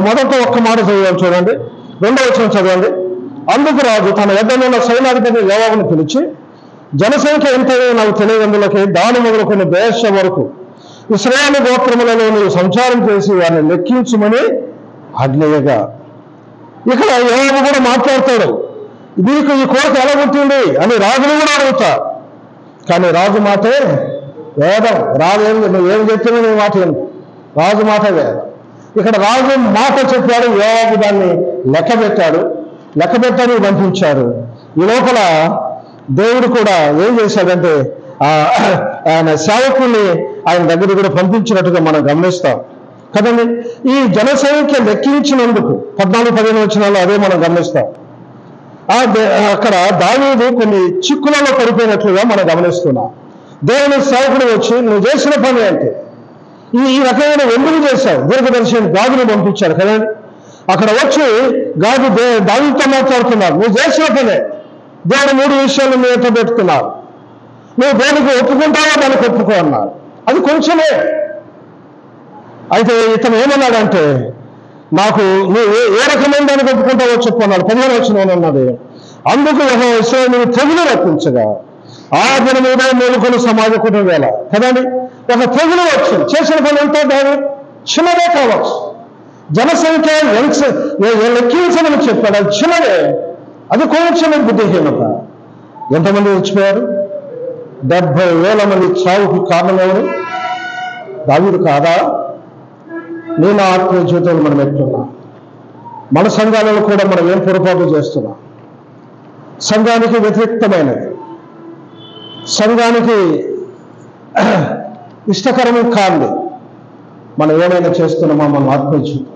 [SPEAKER 1] మొదట ఒక్క మాట చదివాం చూడండి. 2వ వచనం చదవండి. అందుకు రాజు తన యొద్దనున్న సైన్యాధిపతి యోవాబును పిలిచి, జనసంఖ్య ఎంతైనా నాకు తెలియదులకి దాని మొదలుకొని దేశ వరకు ఇశ్రాయేలు గోత్రములలో నీవు సంచారం చేసి వారిని లెక్కించమని ఆజ్ఞగా. ఇక్కడ యోవాబు కూడా మాట్లాడతాడు, నీకు ఈ కోరిక ఎలా పుట్టింది అని రాజును కూడా అడుగుతారు. కానీ రాజు మాటే వేదం. రాజు నువ్వేం చెప్పినా నీ మాట ఏంటి? రాజు మాట వేదం. ఇక్కడ రాజు మాట చెప్పాడు, యోవాబు దాన్ని లెక్క పెట్టాడు, పంపించాడు. ఈ లోపల దేవుడు కూడా ఏం చేశాడంటే ఆయన సేవకుల్ని ఆయన దగ్గర కూడా పంపించినట్టుగా మనం గమనిస్తాం కదండి. ఈ జనసంఖ్య లెక్కించినందుకు 14-15 వచనాల్లో అదే మనం గమనిస్తాం. అక్కడ దావీదు కొన్ని చిక్కులలో పడిపోయినట్లుగా మనం గమనిస్తున్నాం. దేవుని సేవకుడు వచ్చి నువ్వు చేసిన పని అంటే ఈ రకమైన ఎందుకు చేశావు? దీర్ఘదర్శిని గాదుని పంపించాడు కదండి. అక్కడ వచ్చి గాదు దావీదుతో మాట్లాడుతున్నారు, నువ్వు చేసిన పనే. దేవుడు 3 విషయాలు మీద పెట్టుకున్నారు. నువ్వు దేనికి ఒప్పుకుంటావో దానికి ఒప్పుకో అన్నారు. అది కొంచెమే. అయితే ఇతను ఏమన్నాడంటే, నాకు నువ్వు ఏ రకమైన దానికి ఒప్పుకుంటావో చెప్పు అన్నాడు. 15వ వచనం అన్నది, అందుకు యెహోవా ఇశ్రాయేలును తెగులు రప్పించగా ఆ దినం మీద మేలుకొని సమాజకుడు వేళ కదండి. ఒక తెగులు వచ్చింది. చేసిన పని ఎంతో దాని చిన్నదే కావచ్చు. జనసంఖ్య లెక్కించమని చెప్పాడు, అది చిన్నదే. అది కొంచెం బుద్ధిహీనత. ఎంతమంది చచ్చిపోయారు? 70,000 మంది చావుకి కారణం ఎవరు? దావీదు కాదా? నేను ఆత్మీయ జీవితంలో మనం ఎట్టున్నాం. మన సంఘాలలో కూడా మనం ఏం పొరపాటు చేస్తున్నాం? సంఘానికి వ్యతిరేక్తమైనది, సంఘానికి ఇష్టకరము కాదు మనం ఏమైనా చేస్తున్నామా? మన ఆత్మీయ జీవితం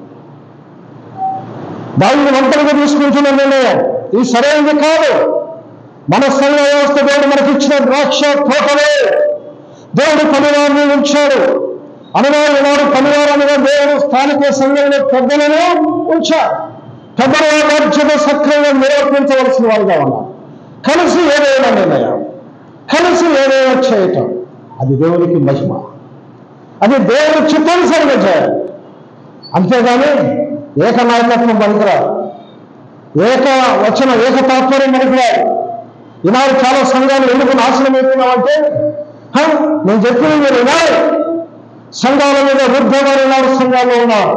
[SPEAKER 1] దావీదు ఒంటరిగా తీసుకుంటున్న నిర్ణయం ఇది సరైనది కాదు. మన సంఘ వ్యవస్థ దేవుడు మనకి ఇచ్చిన ద్రాక్ష తోటలే. దేవుడు పనివారిని ఉంచాడు. ఈనాడు పనివారముగా దేవుడు స్థానిక సంఘంలో పెద్దలను ఉంచారు. పెద్దల బాధ్యత సక్రమంగా నిర్వర్తించవలసిన వారుగా ఉన్నారు. కలిసి ఏదైనా నిర్ణయం, కలిసి ఏదైనా చేయటం, అది దేవునికి మహిమ, అది దేవుని చిత్తానుసారంగా చేయాలి. అంతేగాని ఏకనాయకత్వం పనికిరాదు, ఏకతాత్పర్యం పనికిరాదు. ఈనాడు చాలా సంఘాలు ఎందుకు నాశనం అవుతున్నామంటే, నేను చెప్పింది మీరు వినాలి. సంఘాల మీద వృద్ధమైన ఈనాడు సంఘాల్లో ఉన్నారు.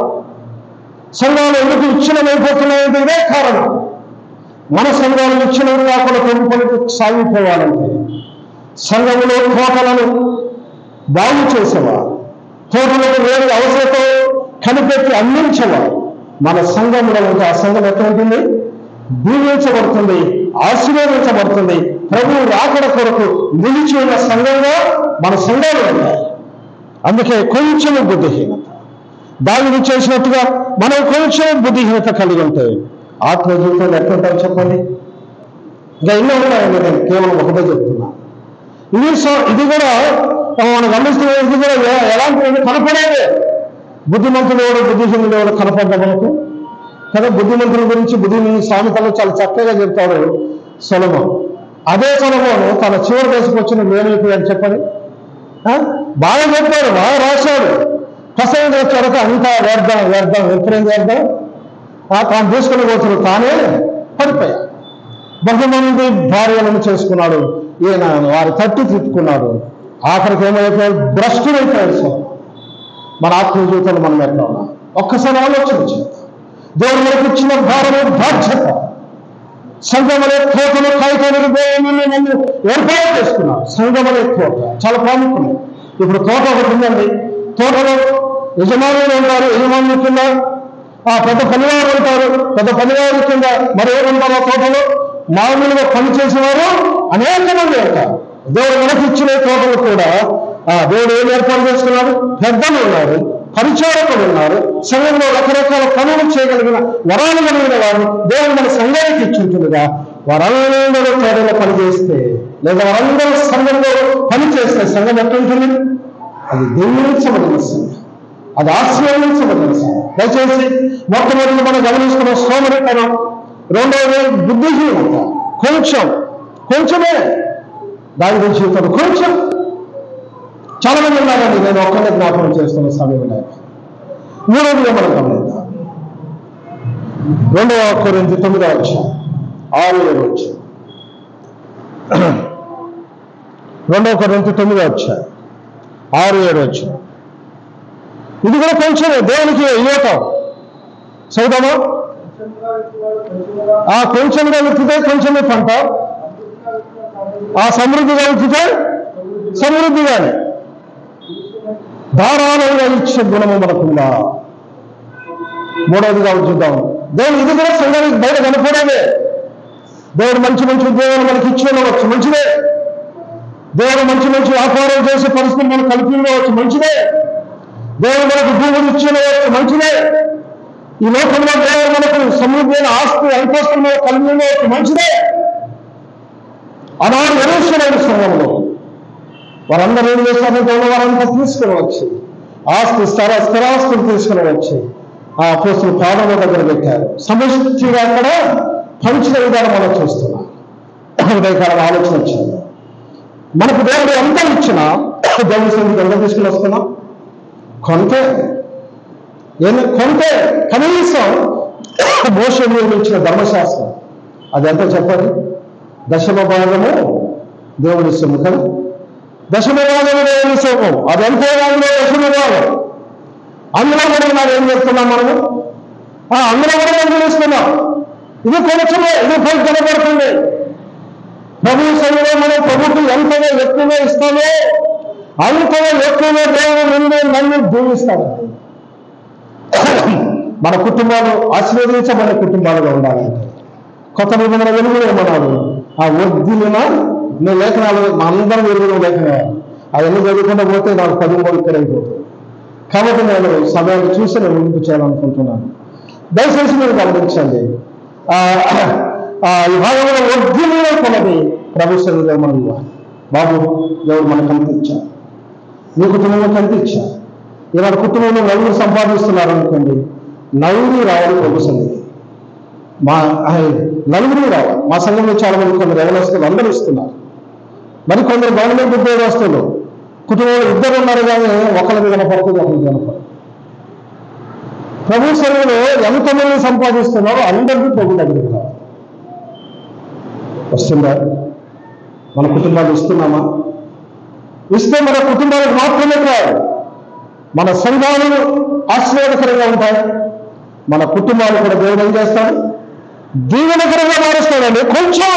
[SPEAKER 1] సంఘాలు ఎందుకు విచ్ఛిన్నమైపోతున్నాయంటే ఇదే కారణం. మన సంఘాలు విచ్ఛిన్నం కాకుండా పెరుగుపడికి సాగిపోవాలంటే సంఘములో తోటలను బాగు చేసేవారు, తోటలకు వేరే అవసరంతో కనిపెట్టి అందించేవారు మన సంఘంలో ఉంటే ఆ సంఘం ఎట్లా ఉంటుంది? దీవించబడుతుంది, ఆశీర్వదించబడుతుంది. ప్రభువు రాకడ కొరకు నిలిచి ఉన్న సంఘంగా మన సంఘాలు ఉంటాయి. అందుకే కొంచెం బుద్ధిహీనత, దానిని చేసినట్టుగా మనం కొంచెం బుద్ధిహీనత కలిగి ఉంటే ఆత్మ జీవితంలో ఎట్లుంటారో చెప్పండి. ఇంకా ఎన్నో ఉన్నాయండి, నేను కేవలం ఒకటే చెప్తున్నా. ఇది కూడా మనం గమనిస్తున్న, ఇది కూడా ఎలాంటి కనపడేది. బుద్ధిమంతుడు ఎవడు, బుద్ధిహీనుడు ఎవడు కనపడ్డ మనకు కదా. బుద్ధిమంతుల గురించి సామెతలు చాలా చక్కగా చెప్తాడు సొలొమోను. అదే సొలొమోను తన చివరి దశకు వచ్చిన ఏమైపోయాడు చెప్పండి. బాగా చెప్పాడు, బాగా రాశాడు. ప్రసంగం వచ్చాక అంతా వ్యర్థం ఎప్పుడేం చేద్దాం, తాను తీసుకుని పోతుడు తానే పడిపోయాడు. బహుమంది భార్యలను చేసుకున్నాడు, ఈయన వారి తట్టు తిప్పుకున్నాడు. ఆఖరికి ఏమైపోయాడు? భ్రష్టుడైపోయాడు. మన ఆత్మీయ జీవితంలో మనం ఎట్లా ఉన్నాం ఒక్కసారి ఆలోచించు. దేవుడు మనకు ఇచ్చిన భారము బాధ్యత. సంఘమనే తోటను కాగితాలను నన్ను ఏర్పాటు చేసుకున్నాడు. సంఘమనే తోట చాలా ప్రాముఖ్యమే. ఇప్పుడు తోట ఒకటి ఉందండి. తోటలో యజమానులు ఉంటారు, యజమానుల కింద పెద్ద పనివారు ఉంటారు, పెద్ద పనివారి కింద మరేమంటారు ఆ తోటలో మామూలుగా పనిచేసేవారు అనేక మంది ఉంటారు. దేవుడు మనకి ఇచ్చిన తోటలు కూడా దేవుడు ఏం ఏర్పాటు చేసుకున్నాడు? పెద్దలు ఉన్నారు, పరిచారకులు ఉన్నారు, సంఘంలో రకరకాల పనులు చేయగలిగిన వరాలు కలిగిన వారు దేవుడు మన సంఘానికి ఇచ్చింటుందిగా. వారందరూ తోటలో పనిచేస్తే లేదా వారందరూ సంఘంలో పనిచేస్తే సంఘం ఎట్లుంటుంది? అది దీవించబడిన సంఘం, అది ఆశీర్వదించబడిన సంఘం. దయచేసి మొట్టమొదటి మనం గమనిస్తున్న సోమరితనం, రెండవది బుద్ధిహీనత. కొంచెమే దాని జీవితంలో కొంచెం. చాలా మంది ఉన్నారండి, నేను ఒక్కనే జ్ఞాపకం చేస్తున్న సమయం లేక. మూడవదిగా మనం గమనిద్దాం. 2 కొరింథీ 9 6-7 వచ్చాయి. 2 కొరింథీ 9 6-7 వచ్చాయి. ఇది కూడా కొంచెమే, దేవునికి ఇవ్వటం. చదువుదామా? కొంచెంగా వెతితే కొంచెమే పంట, సమృద్ధిగా వెతితే సమృద్ధిగానే. ధారాళంగా ఇచ్చే గుణము మనకుందా? మూడవదిగా చూద్దాం. దేవుడు ఇది కూడా సంఘానికి బయట కనపడేదే. దేవుడు మంచి ఉద్యోగాలు మనకి ఇచ్చి ఉండవచ్చు, మంచిదే. దేవుడు మంచి వ్యాపారం చేసే పరిస్థితులు మనకు కలిపి ఉండవచ్చు, మంచిదే. దేవుడు మనకు భూములు ఇచ్చి ఉండవచ్చు, మంచిదే. ఈ లోకంలో దేవుడు మనకు సమృద్ధమైన ఆస్తి అంతస్తులు మీద కలిపి ఉండవచ్చు, మంచిదే. ఆనాడు యెరూషలేము సంఘంలో వారందరూ ఏం చేశారంటే వారంతా తీసుకుని వచ్చి స్థిరాస్తులు తీసుకుని వచ్చి అపోస్తలుల పాదముల దగ్గర పెట్టారు. సమష్టిగా అక్కడ పంచిన విధానం మనం చూస్తున్నాం. ఉదయకాలం ఆలోచన వచ్చింది. మనకు దేవుడు ఎంత ఇచ్చినా దేవుడి సన్నిధికి ఎంత తీసుకుని వస్తున్నాం? కొంతే కనీసం మోషే నిర్మించిన ధర్మశాస్త్రం అది ఎంత చెప్పండి? 10వ భాగము దేవుడి సొమ్ము కదా. 10వ భాగము దేవుడి సొమ్ము, అది ఎంతో భాగంలో 10వ భాగం. అందులో కూడా మనం ఏం చేస్తున్నాం? మనము అందులో కూడా మనం తెలుస్తున్నాం. ఇది కొంచెమే, ఇది పై కనబడుతుంది. ప్రభు సన్నిధిలో మనం ప్రభుత్వం ఎంతగా ఎక్కువగా ఇస్తామో అంతగా ఎక్కువగా దేవుడు నన్ను దీవిస్తాడు. మన కుటుంబాలు ఆశీర్వదించబడిన కుటుంబాలుగా ఉండాలంటే కొత్త నిబంధన వెలుగులు ఏమన్నాడు? వద్దిన నేను లేఖనాలు మా అందరం వెలుగులు లేఖనాలు అవన్నీ చదువుకుంటూ పోతే నాకు 13 అయిపోతుంది. కాబట్టి నేను సమయాన్ని చూసి నేను ముందుకు చేయాలనుకుంటున్నాను. దయచేసి మీరు గమనించండి. ఈ భాగంలో వద్దిన కొలది ప్రభు సన్నిధిలో మనం బాబు దేవుడు మనకు కనిపించారు, నీ కుటుంబంలో కనిపించారు, ఇవాళ కుటుంబంలో నలుగురు సంపాదిస్తున్నారు అనుకోండి, నలుగురు రావాలి ప్రభు సన్నిధి. నలుగురు రావాలి. మా సంఘంలో చాలా మంది కొందరు యవనస్తులు అందరూ ఇస్తున్నారు. మరి కొందరు గవర్నమెంట్ ఉద్యోగస్తులు కుటుంబంలో ఇద్దరు ఉన్నారు, కానీ ఒకరికి కనపడుతుంది, ఒకరికి కనపడదు. ప్రభు సన్నిధిలో ఎంతమంది సంపాదిస్తున్నారో అందరికీ ప్రభు దగ్గరికి రావాలి. వస్తుందా? మన కుటుంబాలు ఇస్తున్నామా? ఇస్తే మన కుటుంబాలకు మాత్రమే కాదు, మన సంఘాలు ఆశీర్వాదకరంగా ఉంటాయి. మన కుటుంబాలు కూడా దేవుడు ఏం చేస్తాడు? దీవెనకరంగా మారుస్తాడండి. కొంచెం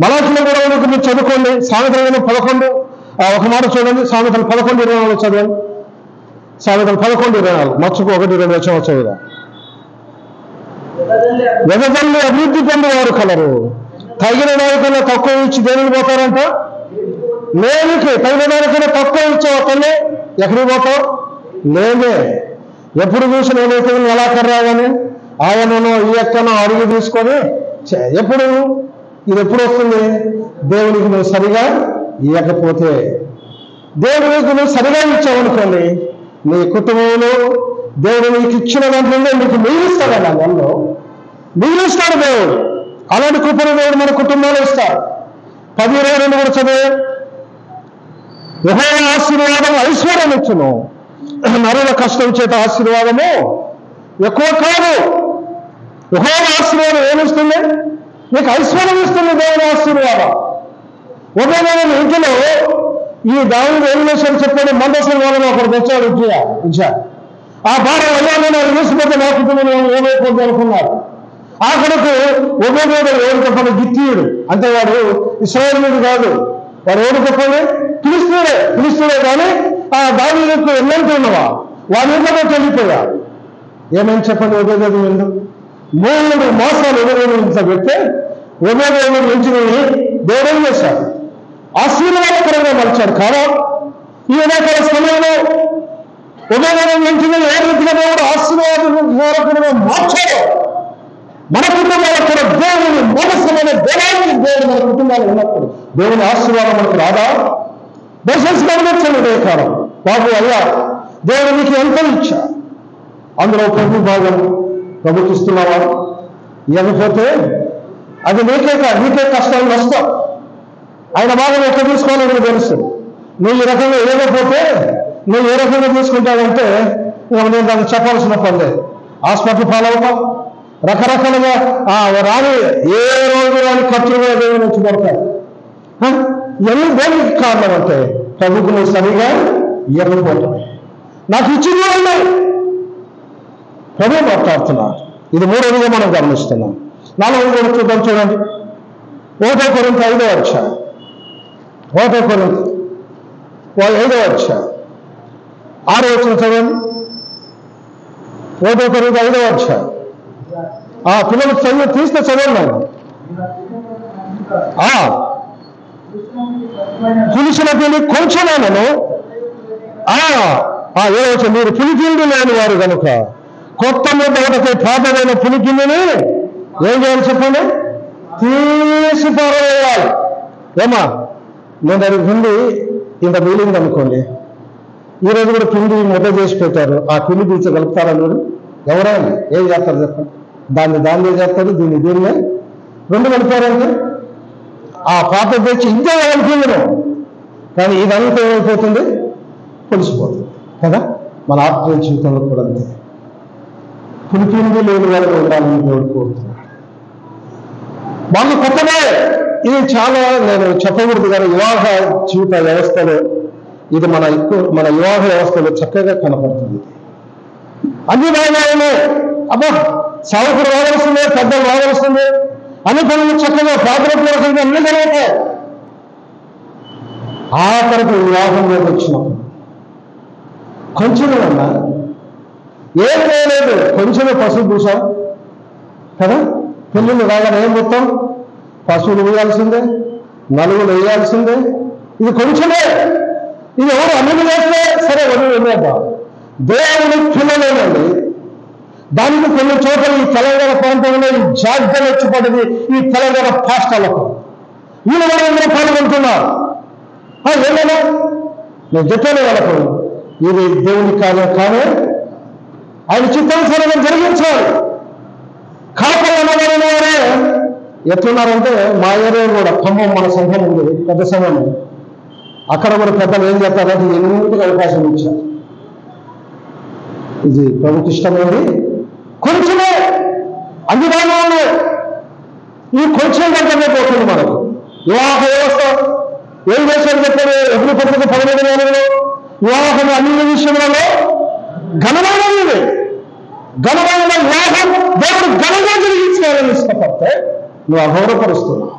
[SPEAKER 1] మలాఖీలో కూడా మీరు చదువుకోండి. సామెతలు 11 ఒక మాట చూడండి. సామెతలు 11:24 చదవండి. సామెతలు 11:24 మర్చిపో 1-2 వచనం చదువుదా. వెదజల్లి అభివృద్ధి పొందేవారు కలరు. తగిన దానికన్నా తక్కువ ఇచ్చి దేనికి పోతారంట? లేనికి. తగిన దానికన్నా తక్కువ ఇచ్చే ఒకళ్ళే ఎక్కడికి పోతావు? లేనే. ఎప్పుడు చూసిన ఏదైతే ఎలా కర్రావని ఆయనను ఈ ఎక్కనో అడిగి తీసుకొని ఎప్పుడు ఇది ఎప్పుడు వస్తుంది? దేవునికి నువ్వు సరిగా ఇవ్వకపోతే. దేవునికి నువ్వు సరిగా ఇచ్చావనుకోండి, నీ కుటుంబంలో దేవుడు నీకు ఇచ్చిన దాంట్లో నీకు మిగిలిస్తాడు. అందులో మిగిలిస్తాడు దేవుడు. అలాంటి కృపను దేవుడు మన కుటుంబంలో ఇస్తాడు. 10:22 కూడా చదివే. యెహోవా ఆశీర్వాదం ఐశ్వర్యం ఇచ్చును, నరుల కష్టం చేత ఆశీర్వాదము ఎక్కువ కాదు. యెహోవా ఆశీర్వాదం ఏమిస్తుంది? నీకు ఐశ్వర్యం ఇస్తుంది దేవుని ఆశీర్వాదం. ఉదయం ఇంట్లో ఈ దావుడు ఏం చేశాడు చెప్పండి. మందసం వాళ్ళని ఒకరు తెచ్చాడు ఇచ్చా. ఆ భార్య అయ్యాను వేసిపోతే నా కుటుంబం ఏమైపోద్ది అనుకున్నారు. ఆఖరికి ఉభయదేవుడు ఎవరు చెప్పండి? గిత్తీయుడు. అంటే వాడు ఇశ్రాయేలీయుడు కాదు. వాడు ఎవరు చెప్పండి? ఫిలిష్తీయుడే. కానీ ఆ దావీదుకు ఎన్నంటూ ఉన్నవా వాడి ఇంట్లో వెళ్ళిపోయా. ఏమని చెప్పండి? ఉభయదేవుడు ఎందుకు 3 మాసాలు ఉభయదేవుడు ఇంట్లో పెడితే ఉభయదేవుడు నుంచి దేవుడు ఏం చేశాడు? ఆశీర్వాదకరంగా మలిచాడు. కారణం ఈ ఎన్నికల సమయంలో ఉభయదేవుడు నుంచి ఏ రీతిగా దేవుడు ఆశీర్వాదకరంగా మార్చాడు. మన కుటుంబాలకు కూడా దేవుని మనసుమైన దేవాన్ని దేవుడు మన కుటుంబాలు ఉన్నప్పుడు దేవుని ఆశీర్వాదం మనకు రాదా? దయచేసి గమనించండి. కారణం బాబు అయ్యా దేవుడు నీకు ఎంతో ఇచ్చా, అందులో ప్రభు భాగం ప్రభుత్విస్తున్నావా? ఇవ్వకపోతే అది నీకే కష్టాలు నష్టం. ఆయన భాగం ఎక్కడ తీసుకోవాలో నీకు తెలుసు. నువ్వు ఈ రకంగా ఇవ్వకపోతే నువ్వు ఏ రకంగా తీసుకుంటావంటే నేను దాన్ని చెప్పాల్సిన పని లేదు. హాస్పిటల్ పాలవుతావు, రకరకాలుగా రాని ఏ రోజు రాని ఖర్చులుగా దేవుని వచ్చి పడతాయి. ఎన్ని దేనికి కారణం అంటే ప్రభుకు నువ్వు సరిగా ఇవ్వకపోవటం. నాకు ఇచ్చింది ఉన్నాయి ప్రభు మాట్లాడుతున్నా. ఇది 3వదిగా మనం గమనిస్తున్నాం. 4వది కూడా చూద్దాం. చూడండి 1 కొరింథీ 5వ అధ్యాయం. 1 కొరింథీ 5వ అధ్యాయం 6వ వచనం చదవండి. 1 కొరింథీ 5వ అధ్యాయం. పిల్లలు చదివి తీస్తే చదవండి. పులిసిన పిండి కొంచెమైనను ఏదవచ్చు మీరు పులిపిండి లేని వారు కనుక కొత్త ముద్ద ఒకటి పాతమైన పులిపిండిని ఏం చేయాలి చెప్పండి? తీసి పారవేయాలి. ఏమా నేను దానికి పిండి ఇంత మిగిలింది అనుకోండి, ఈరోజు కూడా పిండి ముద్ద చేసి పెట్టారు. ఆ పిండి తీసి కలుపుతారా మీరు? ఎవరైనా ఏం చేస్తారు చెప్పండి? దాన్ని చేస్తారు, దీన్నే 2 కలిపారంటే ఆ పాత తెచ్చి ఇంకా కలిపింది. కానీ ఇదంతా ఏమైపోతుంది? పులిసిపోతుంది కదా. మన ఆత్మీయ జీవితంలో కూడా అంతే. పులిపిండి లేని వారికి ఉండాలని దేవుడు కోరుతున్నాడు. వాళ్ళు కొత్తగా ఇది చాలా నేను చెప్పకూడదు కానీ వివాహ జీవిత వ్యవస్థలో ఇది మన వివాహ వ్యవస్థలో చక్కగా కనపడుతుంది. అన్ని బాగానే అబ్బా సావుకుడు రావాల్సిందే, పెద్దలు రావాల్సిందే, అన్ని పనులు చక్కగా ప్రాధాన్యత అన్ని జరుగుతాయి. ఆఖరికి వివాహం మీద వచ్చినప్పుడు కొంచెమే ఉన్నా ఏం చేయలేదు, కొంచెమే పశువు పూసాం కదా. పెళ్ళిళ్ళు రాగానే ఏం మొత్తం పశువులు వేయాల్సిందే, నలుగులు వేయాల్సిందే. ఇది కొంచెమే. ఇది ఎవరు అన్నిటి వేస్తే సరే వదిలేద్దాం. దేవుని పిల్లలేనండి. దానికి కొన్ని చోట్ల ఈ తెలంగాణ ప్రాంతంలో ఈ జాగ్రత్త వచ్చి పడ్డది. ఈ తెలంగాణ పాస్టర్లకు వీళ్ళు వాళ్ళందరూ పాల్గొంటున్నారు. ఏమైనా నేను చెప్పాను వాళ్ళకు ఇది దేవుని కార్యం కానీ ఆయన చిత్తానుసారంగా జరిగించాలి. కాపలు అన్నవారైన వారే ఎట్లున్నారంటే మా ఏరియా కూడా ఖమ్మం మన సంఘం ఉంది, పెద్ద సంఘం. అక్కడ కూడా పెద్దలు ఏం చెప్తారంటే ఎన్నింటికి అవకాశం ఇచ్చారు. ఇది ప్రభుత్వ ఇష్టమైంది కొంచెమే అందుబాటులో ఈ కొంచెం కంటే పోతుంది మనకు. వివాహ వ్యవస్థ ఏం చేశారు చెప్పారు? ఎప్పుడు పత్రిక 17 వివాహం అన్ని విషయంలో ఘనమైనది. ఘనమైన వివాహం దేవుడు ఘనంగా జరిగించాలని ఇష్టపడితే నువ్వు అగౌరవపరుస్తున్నావు.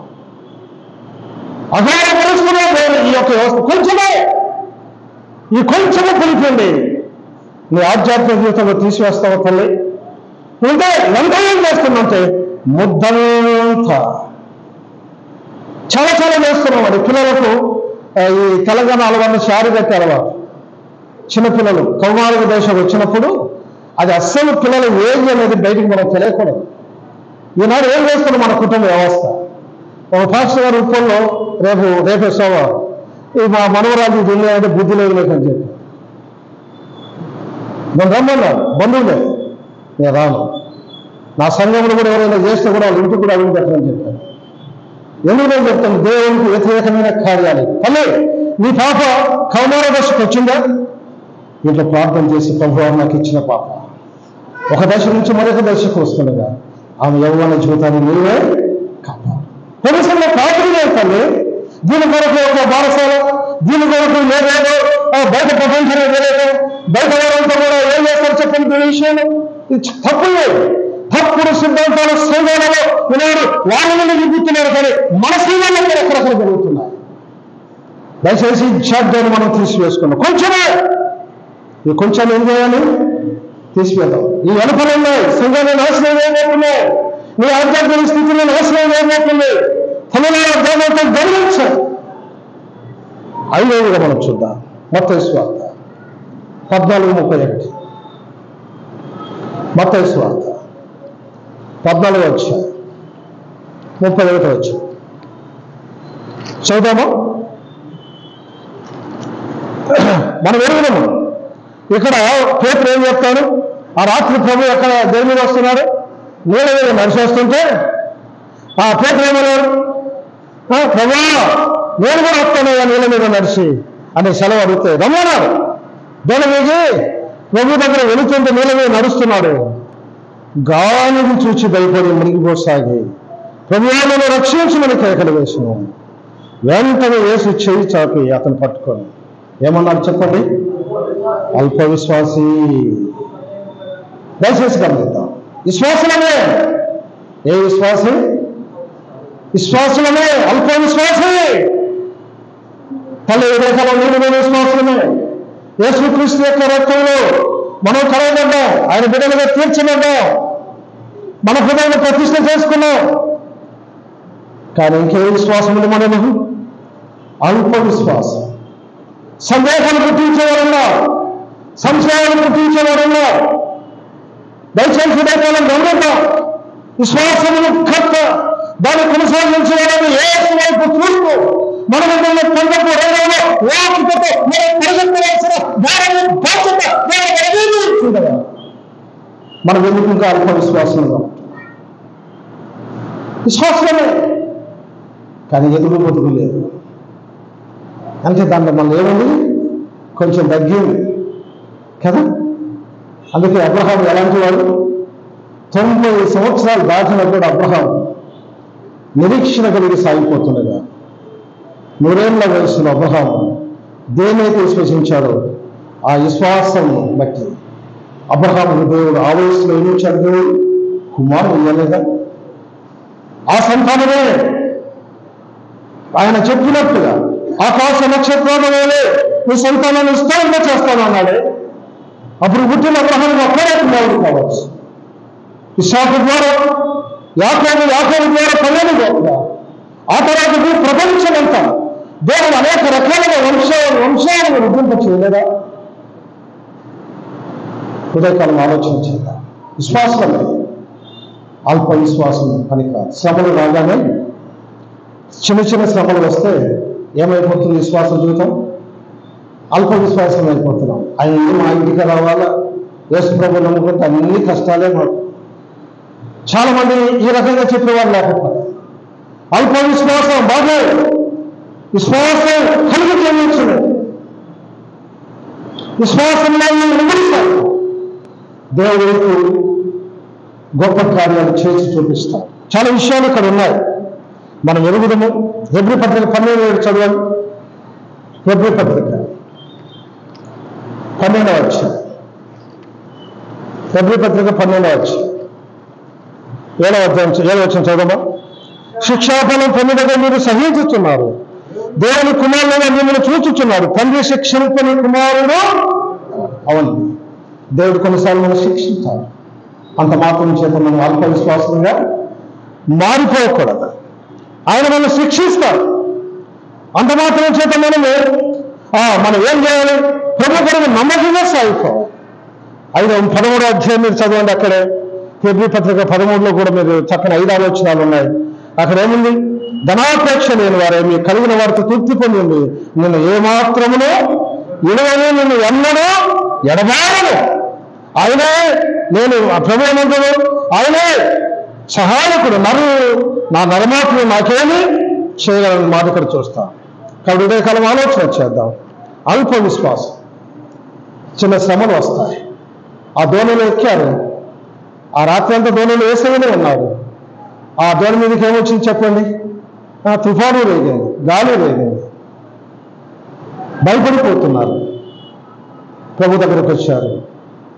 [SPEAKER 1] దేవుడు ఈ యొక్క వ్యవస్థ కొంచెమే, ఈ కొంచెమే కొలిపండి నీ ఆధ్యాత్మిక జీవితంలో తీసివేస్తావు తల్లి. అంటే ఎంత ఏం చేస్తుందంటే ముద్దంతా చాలా చాలా చేస్తున్నాం. అది పిల్లలకు ఈ తెలంగాణ అలవాటు శారీ కట్టే అలవాటు. చిన్నపిల్లలు కౌమారిక దశ వచ్చినప్పుడు అది అస్సలు పిల్లల ఏజ్ అనేది బయటికి మనకు తెలియకూడదు. ఈనాడు ఏం చేస్తున్నాం మన కుటుంబ వ్యవస్థ? ఒక పాస్టర్ గారు ఉప్పల్లో రేపే సోమవారం ఈ మా మనవరాజు దున్యాలంటే బుద్ధి లేదు లేకని చెప్పి నేను రమ్మన్నాను. బంధువులే, నేను రాను. నా సంఘంలో కూడా ఎవరైనా చేస్తే కూడా వాళ్ళ ఇంటికి కూడా అడుగు పెట్టమని చెప్పాను. ఎందుకు నేను చెప్తాను? దేవునికి వ్యతిరేకమైన కార్యాలు. తల్లి, నీ పాప కౌమార దశకు వచ్చిందా? ఇంట్లో ప్రార్థన చేసి ప్రభువు నాకు ఇచ్చిన పాప ఒక దశ నుంచి మరొక దశకు వస్తుండగా ఆమె యవ్వన జీవితాన్ని నీవే కాపాడు. కొన్నిసార్లు ప్రార్థన చేస్తాను. దీని కొరకు ఒక బారసాల, దీని కొరకు లేదేదో బయట ప్రపంచంలో తెలియదు. బయట వారంతా కూడా ఏం చేస్తారు చెప్పండి విషయాలు? ఇది తప్పు లేదు. తప్పుడు సిద్ధాంతాల సంఘాలలో ఈనాడు వాళ్ళని నింపుతున్నారు, కానీ మన సంఘాల్లో కూడా ఎక్కడెక్కడ జరుగుతున్నాయి. దయచేసి జాగ్రత్తను మనం తీసివేసుకున్నాం. కొంచెమే ఈ కొంచెం ఏం చేయాలి? తీసివేద్దాం. ఈ వెనుకలు ఉన్నాయి, సంఘాన్ని నాశనం ఏమవుతున్నాయి, నీ ఆధ్యాత్మిక స్థితిలో నాశనం ఏమవుతుంది. తమిళనాడు గమనించాలి. 5వ మనం చూద్దాం. మత్తయి సువార్త 14:31. మత్తయి సువార్త 14:31 చదువుదాము. మనం ఎరుగుదాము. ఇక్కడ పేతురు ఏం చెప్తాడు? ఆ రాత్రి ప్రభు ఎక్కడ దేని మీద వస్తున్నాడు? నీళ్ళ మీద నడిచి వస్తుంటే ఆ పేతురు ఏమన్నాడు? ప్రభా నేను కూడా వస్తాను నీళ్ళ మీద నడిచి అనే సెలవు అడిగితే రమ్మన్నాడు. దేని మీద? ప్రభు దగ్గర వెళుతుంటే నీళ్ళ మీద నడుస్తున్నాడు. గాలిని చూచి భయపడి మునిగిపోసాగి ప్రభువును రక్షించమని కేకలు వేసిన వెంటనే యేసు చేయి చాపి అతను పట్టుకొని ఏమన్నారు చెప్పండి? అల్ప విశ్వాసి. దయచేసి గమనిద్దాం. విశ్వాసమే. ఏ విశ్వాసం? విశ్వాసమే. అల్ప విశ్వాసే. తల్లి విదేశాల నీరు విశ్వాసమే. యేసుక్రీస్తు యొక్క రక్తంలో మనం కలవబడ్డాం, ఆయన బిడ్డలుగా తీర్చబడ్డాం, మన హృదయాన్ని ప్రతిష్ఠ చేసుకున్నాం. కానీ ఇంకే విశ్వాసం ఉంది మనము? అల్ప విశ్వాసం. సందేహాలు పుట్టించేవారున్నా, సంశయాలు పుట్టించేవారున్నా దయచేసి హృదయకాలం గమనిద్దాం. విశ్వాసమును కర్త, దాన్ని కొనసాగించేవాళ్ళని యేసు వైపు చూస్తూ మన మధ్యలో పొందపు రంగంలో వాకితో మనం పరిగెత్తవలసిన భారము బాధ్యత చూడగా మనం ఎందుకు ఇంకా అల్ప విశ్వాసంగా విశ్వాసమే, కానీ ఎదుగు బతుకు లేదు. అంటే దాంట్లో మనం ఏముంది? కొంచెం తగ్గింది కదా. అందుకే అబ్రహాం ఎలాంటి వాడు? 90 సంవత్సరాలు దాటిన కూడా అబ్రహాం నిరీక్షణ కలిగి సాగిపోతుండగా 100 ఏళ్ల వయసులో అబ్రహాం దేనైతే విశ్వసించాడో ఆ విశ్వాసం బట్టి అబ్రహాం దేవుడు ఆ వయసులో ఎన్నించాడు. దేవుడు కుమారుడు ఇవ్వలేదా? ఆ సంతానమే ఆయన చెప్పినట్టుగా ఆకాశ నక్షత్రాల వేలే నీ సంతానాన్ని విస్తారంగా చేస్తాను అన్నాడే. అప్పుడు పుట్టిన అబ్రహాం ఒక్కడే కుమారుడు కావచ్చు. ఇస్సాకు ద్వారా యాకోబు ద్వారా పల్లెలు పోకుండా ఆ తర్వాత ప్రపంచమంతా దేవుడు అనేక రకాలుగా వంశాలను వృద్ధింప చేయలేదా? హృదయకాలం ఆలోచించేదా? విశ్వాసమే. అల్ప విశ్వాసం పని కాదు. శ్రమలు రాగానే చిన్న చిన్న శ్రమలు వస్తే ఏమైపోతుంది విశ్వాస జీవితం? అల్ప విశ్వాసం అయిపోతున్నాం. ఆయన మా ఇంటికి రావాలా, యేసు ప్రభు నమ్ముకుంటే అన్ని కష్టాలే మాకు. చాలా మంది ఈ రకంగా చెప్పేవారు లేకపోతే అల్ప విశ్వాసం బాగా విశ్వాసం కలిగి చేయవచ్చు. విశ్వాసంలో నిలబడతారు, దేవుడు గొప్ప కార్యాలు చేసి చూపిస్తారు. చాలా విషయాలు ఇక్కడ ఉన్నాయి, మనం ఎరుగుదము. హెబ్రీ పత్రిక 12 చదవాలి. హెబ్రీ పత్రిక 12 హెబ్రీ పత్రిక 12 7వ వచనం చదవమా. శిక్షాఫలం పొందగా మీరు సహించుతున్నారు, దేవుని కుమారులుగా మిమ్మల్ని చూచుచున్నారు. తండ్రి శిక్షింపని కుమారుడు. అవును, దేవుడు కొన్నిసార్లు మనం శిక్షించాలి. అంత మాత్రం చేత మనం అల్ప విశ్వాసంగా మారిపోకూడదు. ఆయన మనం శిక్షిస్తారు. అంత మాత్రం చేత మనం ఏం చేయాలి? ప్రభు కొరకు నమ్మకంగా సాగిపోవాలి. 13వ అధ్యాయం మీరు చదవండి. అక్కడే హెబ్రీ పత్రిక 13లో కూడా మీరు చక్కని 5 ఆలోచనలు ఉన్నాయి. అక్కడ ఏముంది? ధనాపేక్ష లేని వారే మీ కలిగిన వారితో తృప్తి పొందింది, నిన్ను ఏమాత్రమునో ఇడవను, నిన్ను ఎన్నడూ ఎడబారను. ఆయనే నేను ప్రభు ఏమంటాడు? ఆయనే సహాయకుడు. నా నరమాత్రం నాకేమి చేయగలని మాట ఇక్కడ చూస్తాం. కాబట్టి ఉదయకాలం ఆలోచన చేద్దాం. అల్ప విశ్వాసం, చిన్న శ్రమలు వస్తాయి. ఆ దోణిలో ఎక్కారు, ఆ రాత్రి అంతా దోణిలో వేసవినే ఉన్నారు. ఆ దోణి మీదకి ఏమొచ్చింది చెప్పండి? తుఫాను రేగింది, గాలి రేగింది, భయపడిపోతున్నారు. ప్రభు దగ్గరకు వచ్చారు.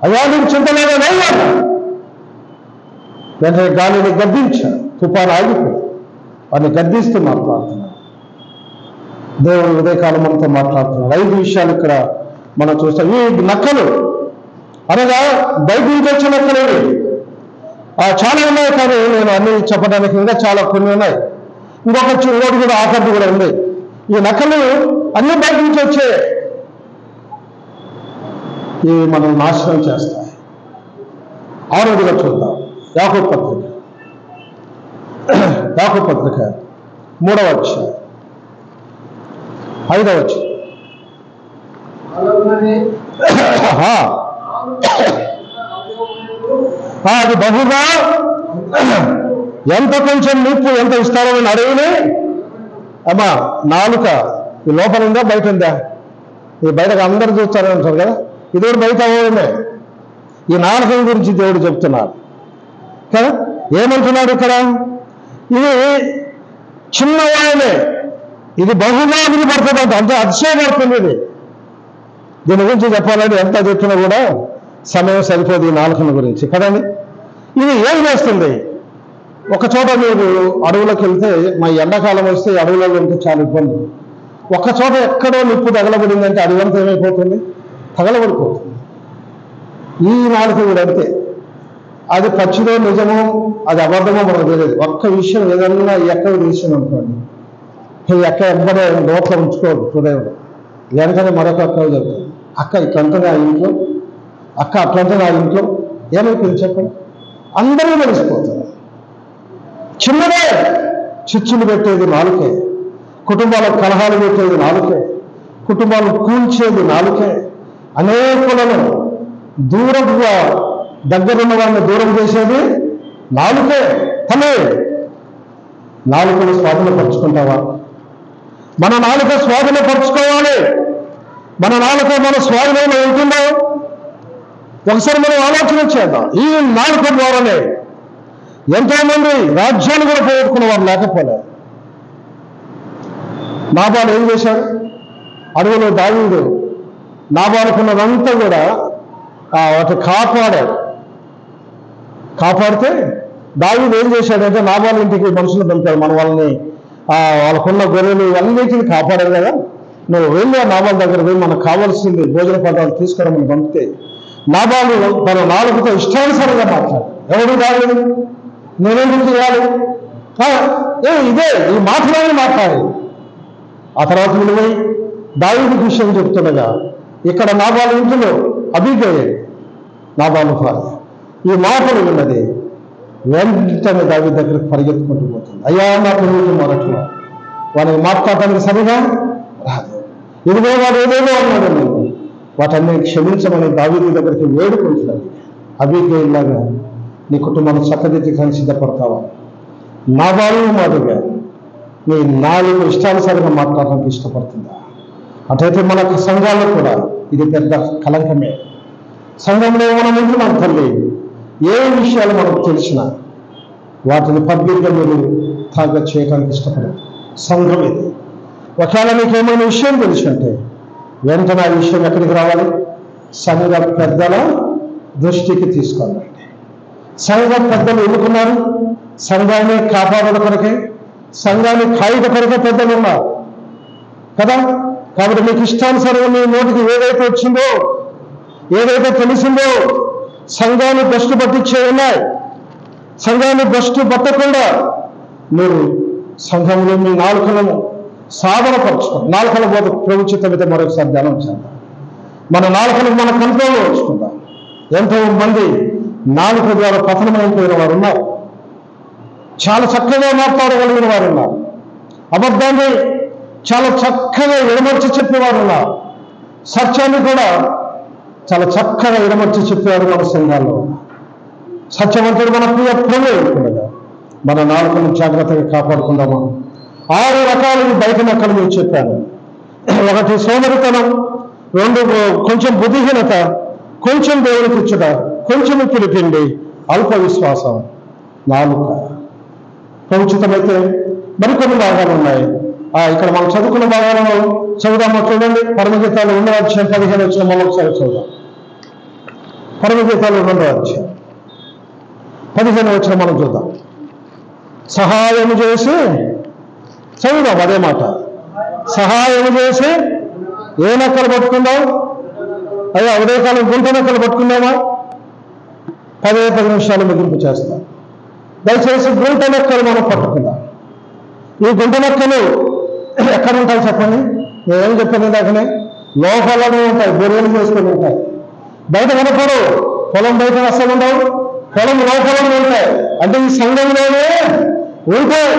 [SPEAKER 1] అయ్యా నీకు చింతలేదా? వెంటనే గాలిని గద్దించారు, తుఫాను ఆగిపోయింది. వారిని గద్దిస్తూ మాట్లాడుతున్నారు. దేవుడు ఉదయకాలం మనతో మాట్లాడుతున్నారు. 5 విషయాలు ఇక్కడ మనం చూస్తాం. ఈ నక్కలు అనగా బైబిల్ నుంచి వచ్చిన నక్కలేవి చాలా ఉన్నాయి, కానీ నేను అన్ని చెప్పడానికి ఇంకా చాలా కొన్ని ఉన్నాయి. ఇంకోటి కూడా ఆఖరిది కూడా ఉంది. ఈ నక్కలు అన్ని బైబిల్ నుంచి వచ్చే ఇవి మనం నాశనం చేస్తాయి. 6వదిగా చూద్దాం. యాకోబు పత్రిక 3వ అధ్యాయం 5వ వచనం. అది బహుగా ఎంత కొంచెం నిప్పు ఎంత విస్తారమైన అడవిని అమ్మా నాలుక ఈ లోపల ఉందా బయట ఉందా? ఈ బయటకు అందరూ చూస్తారని అంటారు కదా, ఇది కూడా బయట అవ్వడమే. ఈ నాలుక గురించి దేవుడు చెప్తున్నాడు కదా. ఏమంటున్నాడు ఇక్కడ? ఇది చిన్నవాయనే, ఇది బహుగా వినపడుతుంది, అంటే అతిశయపడుతుంది. ఇది దీని గురించి చెప్పాలంటే ఎంత చెప్పినా కూడా సమయం సరిపోదు ఈ నాలుకల గురించి కదండి. ఇది ఏం చేస్తుంది? ఒక చోట మీరు అడవులోకి వెళ్తే, మా ఎండాకాలం వస్తే అడవులలో వెళ్తే చాలా ఇబ్బంది. ఒక చోట ఎక్కడో నిప్పు తగలబడిందంటే అడవంతా ఏమైపోతుంది? తగలబడిపోతుంది. ఈ నాలుక కూడా అంతే. అది పచ్చిదో నిజమో అది అబద్ధమో మనకు తెలియదు. ఒక్క విషయం ఏదన్నా ఎక్కడ విషయం అనుకోండి, ఈ అక్క ఎవ్వరూ నోట్లో ఉంచుకోదు హృదయంలో. వెంటనే మరొక అక్క చెప్తాను, అక్క ఇట్లంటే ఆ ఇంట్లో, అక్క అట్లంటే నా ఇంట్లో. ఏమైపోయింది చెప్పండి? అందరూ మరిసిపోతారు. చిన్నదే చిచ్చులు పెట్టేది నాలుకే, కుటుంబాల కలహాలు పెట్టేది నాలుకే, కుటుంబాలు కూల్చేది నాలుకే, అనేకులను దూరంగా దగ్గరున్న వాళ్ళని దూరం చేసేది నాలుకే. తనే నాలుకను స్వాధీనపరుచుకుంటావా? మన నాలుక స్వాధీనపరుచుకోవాలి. మన నాలుక మన స్వాధీనంలో ఉంటుందో ఒకసారి మనం ఆలోచన చేద్దాం. ఈ నాలుక ద్వారానే ఎంతో మంది రాజ్యాలు కూడా పోగొట్టుకున్న వారు లేకపోలేదు. నాబాలు ఏం చేశాడు? అడవిలో దావీదు నాబాలుకున్నదంతా కూడా వాటి కాపాడితే దావీదు ఏం చేశాడంటే, నాబాలు ఇంటికి మనుషులు పంపాడు. మన వాళ్ళని వాళ్ళకున్న గొర్రెలు అన్నిటిని కాపాడారు కదా, నువ్వు వెళ్ళి ఆ నాబాలు దగ్గర వెళ్ళి మనకు కావాల్సింది భోజన పదార్థాలు తీసుకురమని పంపితే, నాబాలు తన నాలుగుతో ఇష్టానుసారంగా మాట్లాడు. ఎవరు దావీదు? నేనేందుకు చేయాలి? ఇదే ఈ మాటలోనే మాట్లాడి ఆ తర్వాత విలువై దావీదుకి విషయం చెప్తుండగా, ఇక్కడ నాబాలు ఇంటిలో అబీగయే నాబాలు భార్య ఈ మాటలు విన్నది. వెంటనే దావీదు దగ్గరికి పరిగెత్తుకుంటూ పోతుంది. అయ్యా నాకు నీకు మొరట్లో వాడిని మాట్లాడటానికి సరిగా రాదు. ఇదిగో వాడు ఏదేదో అన్నాడు, నేను వాటన్ని క్షమించమని దావీదు దగ్గరికి వేడుకుంటున్నది. అబీగైలాగా నీ కుటుంబాన్ని చక్కదిద్దడానికి సిద్ధపడతావా? నా వాళ్ళు మాదిరిగా నీ నాలుగు ఇష్టానుసారంగా మాట్లాడడానికి ఇష్టపడుతుందా? అటైతే మన సంఘాల్లో కూడా ఇది పెద్ద కలంకమే. సంఘంలో మనం ఉంటున్నాం తల్లి, ఏ విషయాలు మనకు తెలిసినా వాటిని పబ్లిక్గా మీరు టార్గెట్ చేయడానికి ఇష్టపడదు సంఘం ఇది. ఒకవేళ మీకు ఏమైనా విషయం తెలిసింటే వెంటనే ఆ విషయం ఎక్కడికి రావాలి? సంఘ పెద్దల దృష్టికి తీసుకోవాలండి. సంఘ పెద్దలు ఎన్నుకున్నారు సంఘాన్ని కాపాడడం కొరకే, సంఘాన్ని కాయుట కొరకే పెద్దలు ఉన్నారు కదా. కాబట్టి మీకు ఇష్టానుసారంగా మీ నోటికి ఏదైతే వచ్చిందో, ఏదైతే తెలిసిందో, సంఘాన్ని భ్రష్టు పట్టించే ఉన్నాయి. సంఘాన్ని భ్రష్టు పట్టకుండా మీరు సంఘంలో మీ నాలుకలను సాధనపరచుకోండి. నాలుకల పోత ప్రభుత్వమైతే మరొకసారి ధ్యానం చేద్దాం. మన నాలుకలు మన కంట్రోల్లో ఉంచుకుందాం. ఎంతో మంది నాలుక ద్వారా పతనమైపోయిన వారు ఉన్నారు, చాలా చక్కగా మాట్లాడగలిగిన వారు ఉన్నారు, అబద్ధాన్ని చాలా చక్కగా ఎడమర్చి చెప్పేవారు ఉన్నారు, సత్యాన్ని కూడా చాలా చక్కగా ఎడమర్చి చెప్పేవారు మన సంఘాల్లో. సత్యవంతుడు మన ప్రియ ప్రభువు. మన నాలుకను జాగ్రత్తగా కాపాడుకుందామా? 6 రకాలు బయట నక్కలు మీరు చెప్పాను. 1 సోమరితనం, 2 కొంచెం బుద్ధిహీనత, కొంచెం దేవునికి ఇచ్చుట, కొంచెం పిలిపిండి, అల్ప విశ్వాసం, 4 ప్రముచితమైతే మరికొన్ని భాగాలు ఉన్నాయి. ఇక్కడ మనం చదువుకున్న భాగాలను చదువుదామా? చూడండి, పరమగీతాలు 2వ అధ్యాయం 15 వచ్చిన మనం ఒకసారి చదువుదాం. పరమగీతాలు 2వ అధ్యాయం 15 వచ్చిన మనం చూద్దాం. సహాయము చేసి చదువుదాం అదే మాట. సహాయము చేసి ఏ నక్కలు పట్టుకుందాం? అదే ఉదయకాలం గుంట నక్కలు పట్టుకుందామా? 10 నిమిషాలు ముగింపు చేస్తాం. దయచేసి గుంట నక్కలు మనం పట్టుకుందాం. ఈ గుంట నక్కలు ఎక్కడ ఉంటాయి చెప్పండి? నేనేం చెప్పాను దాకనే, లోపలనే ఉంటాయి, బొరియలు చేసుకొని ఉంటాయి. బయట కనపడు, పొలం బయట అసలు ఉండవు, పొలం లోపలనే ఉంటాయి. అంటే ఈ సంఘంలోనే ఉంటాయి,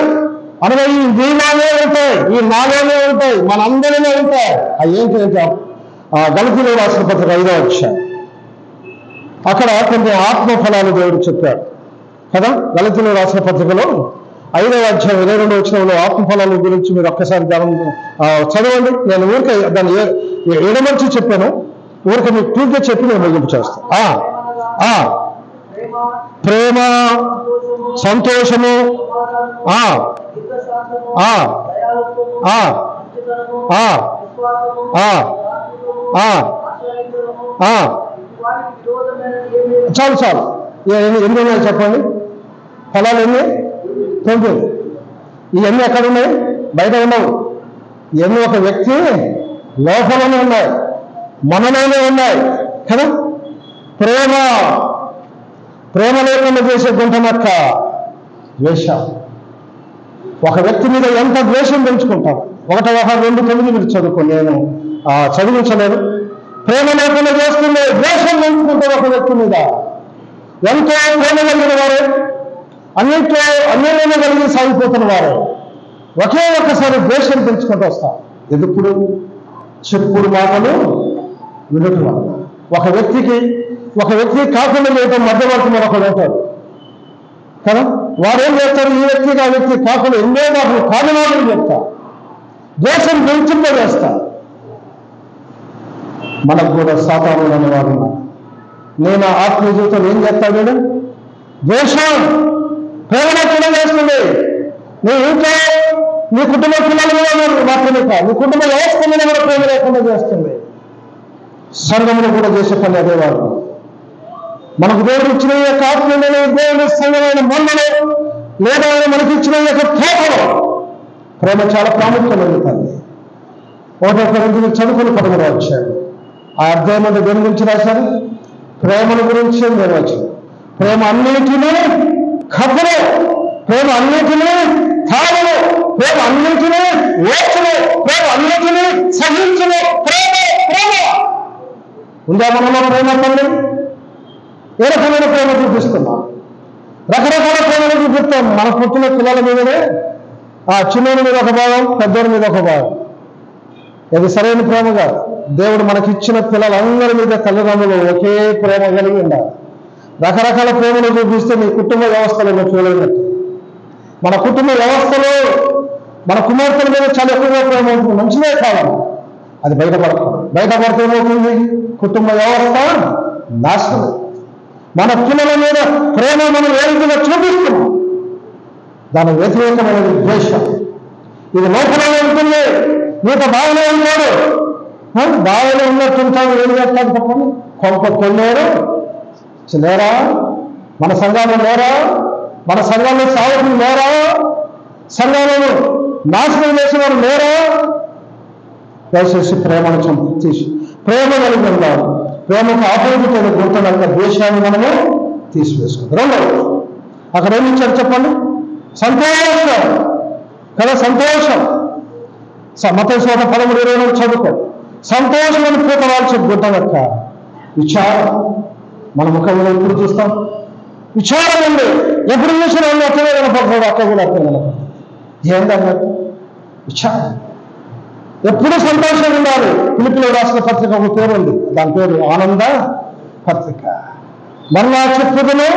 [SPEAKER 1] అనగా ఈ వీళ్ళనే ఉంటాయి, ఈ నాలోనే ఉంటాయి, మనందరిలో ఉంటాయి. అవి ఏంటంటే గలతీయులకు రాసిన పత్రిక 5వ అధ్యాయం, అక్కడ కొన్ని ఆత్మ ఫలాలు దేవుడు చెప్పాడు కదా. గలతీయులకు రాసిన పత్రికలో 5వ అధ్యాయం 22వ వచనంలో ఆత్మ ఫలాల గురించి మీరు ఒక్కసారి చదవండి. నేను ఊరికే దాన్ని ఎడమర్చి చెప్పాను, ఊరికే మీకు పూర్తిగా చెప్పి నేను ముగింపు చేస్తాను. ప్రేమ, సంతోషము, చాలు చాలు. ఎన్ని ఉన్నాయి చెప్పండి? ఫలాలు ఎన్ని? 9. ఇవన్నీ ఎక్కడ ఉన్నాయి? బయట ఉండవు. ఇవన్నీ ఒక వ్యక్తి లోపలనే ఉన్నాయి, మనలోనే ఉన్నాయి కదా. ప్రేమ, ప్రేమ లేకుండా చేసే గుంట నక్క ద్వేషం. ఒక వ్యక్తి మీద ఎంత ద్వేషం పెంచుకుంటాం? 1 Yohana 2:9 మీరు చదువుకోండి, నేను చదివించలేను. ప్రేమ లేకుండా చేస్తుంది, ద్వేషం పెంచుకుంటారు ఒక వ్యక్తి మీద. ఎంతో ప్రేమ కలిగిన వారు, అన్నిలోనే కలిగి సాగిపోతున్న వారు ఒకే ఒక్కసారి ద్వేషం పెంచుకుంటూ వస్తారు. ఎదుప్పుడు చెప్పుడు మాటలు వినటం వల్ల ఒక వ్యక్తి కాకుండా లేటం మధ్యవర్తి మరొకరు ఉంటారు కదా. వారేం చేస్తారు? ఈ వ్యక్తికి ఆ వ్యక్తి కాకుండా ఎన్నో మాటలు కారణాలు చెప్తారు, ద్వేషం పెంచుకుంటూ వేస్తారు. మనకు కూడా సాతాను అనేవాడు ఉన్నారు. నేను ఆత్మీయ జీవితంలో ఏం చేస్తాడు? ద్వేషం, ప్రేమ కూడా చేస్తుంది. నీ ఇంట్లో నీ కుటుంబ పిల్లలు కూడా మాత్రమే కాదు, నీ కుటుంబ వ్యవస్థలను కూడా ప్రేమ లేకుండా చేస్తుంది. సంఘమును కూడా చేసే పని అదేవాడు. మనకు దేవుడు ఇచ్చిన ఈ యొక్క ఆత్మీయులను, దేవుని సంఘమైన మందలు, లేదా మనకి ఇచ్చిన ఈ యొక్క తోటలో ప్రేమ చాలా ప్రాముఖ్యమైనది తల్లి. 1 Corinthians చదువుకుని 13వ అధ్యాయం ఆ అధ్యాయం అంటే దేని గురించి రాశారు? ప్రేమల గురించి నిర్వచనం. ప్రేమ అన్నిటినీ కప్పులు, ప్రేమ అన్నిటినీ తాళలు, ప్రేమ అన్నిటినీ ఓర్చును, ప్రేమ అన్నిటినీ సహించును. ప్రేమ ప్రేమ ఉందా మనలో? ప్రేమ తల్లి ఏ రకమైన ప్రేమ చూపిస్తున్నాం? రకరకాల ప్రేమలు చూపిస్తాం. మన పుట్టిన పిల్లల మీదనే, ఆ చిన్నోడి మీద ఒక భాగం, పెద్దోడి మీద ఒక భాగం. ఇది సరైన ప్రేమ కాదు. దేవుడు మనకిచ్చిన పిల్లలందరి మీద తల్లిదండ్రులు ఒకే ప్రేమ కలిగి ఉండాలి. రకరకాల ప్రేమలు చూపిస్తే మీ కుటుంబ వ్యవస్థలో చూడలేనట్టు. మన కుటుంబ వ్యవస్థలో మన కుమార్తెల మీద చాలా ఎక్కువగా ప్రేమ ఉంటుంది, మంచిదే కావాలి, అది బయటపడితే ఏమవుతుంది? కుటుంబ వ్యవస్థ నాశనం. మన పిల్లల మీద ప్రేమ మనం ఏ విధంగా చూపిస్తున్నాం, దాని వ్యతిరేకమైన ద్వేషం. ఇది లోపలనే ఉంటుంది. నీకు బాగానే ఉన్నాడు, బాగానే ఉన్నట్టుంటాడు, ఏం చేస్తాడు తప్పని కొంప కొన్నాడు లేరా? మన సంఘాలు లేరా? మన సంఘాల్లో సాగుతులు లేరా? సంఘాలను నాశనం చేసిన వారు లేరా? దయచేసి ప్రేమను తీసి ప్రేమ కలిగి ఉండాలి. ప్రేమకు ఆపోజిట్ అయిన గుర్తున్న ద్వేషాన్ని మనము తీసివేసుకుంటాం. రెండవది అక్కడ ఏమి ఇచ్చారు చెప్పండి? సంతోషం కదా, సంతోషం. మత్తయి 13:20 చదువుకో. సంతోషం అని పూతవాల్సి గుట్టనక్క విచారం. మన ముఖంలో ఎప్పుడు చూస్తాం? విచారం ఉంది. ఎప్పుడు చూసిన వాళ్ళు అక్కడే కనపడతాడు, అక్క కూడా అక్కడ కనపడతాడు. ఏంటన్నట్టు విచారం. ఎప్పుడు సంతోషంగా ఉండాలి. పిలుపులో రాసిన పత్రిక ఒక పేరు ఉంది, దాని పేరు ఆనంద పత్రిక. మళ్ళా చెప్పుదును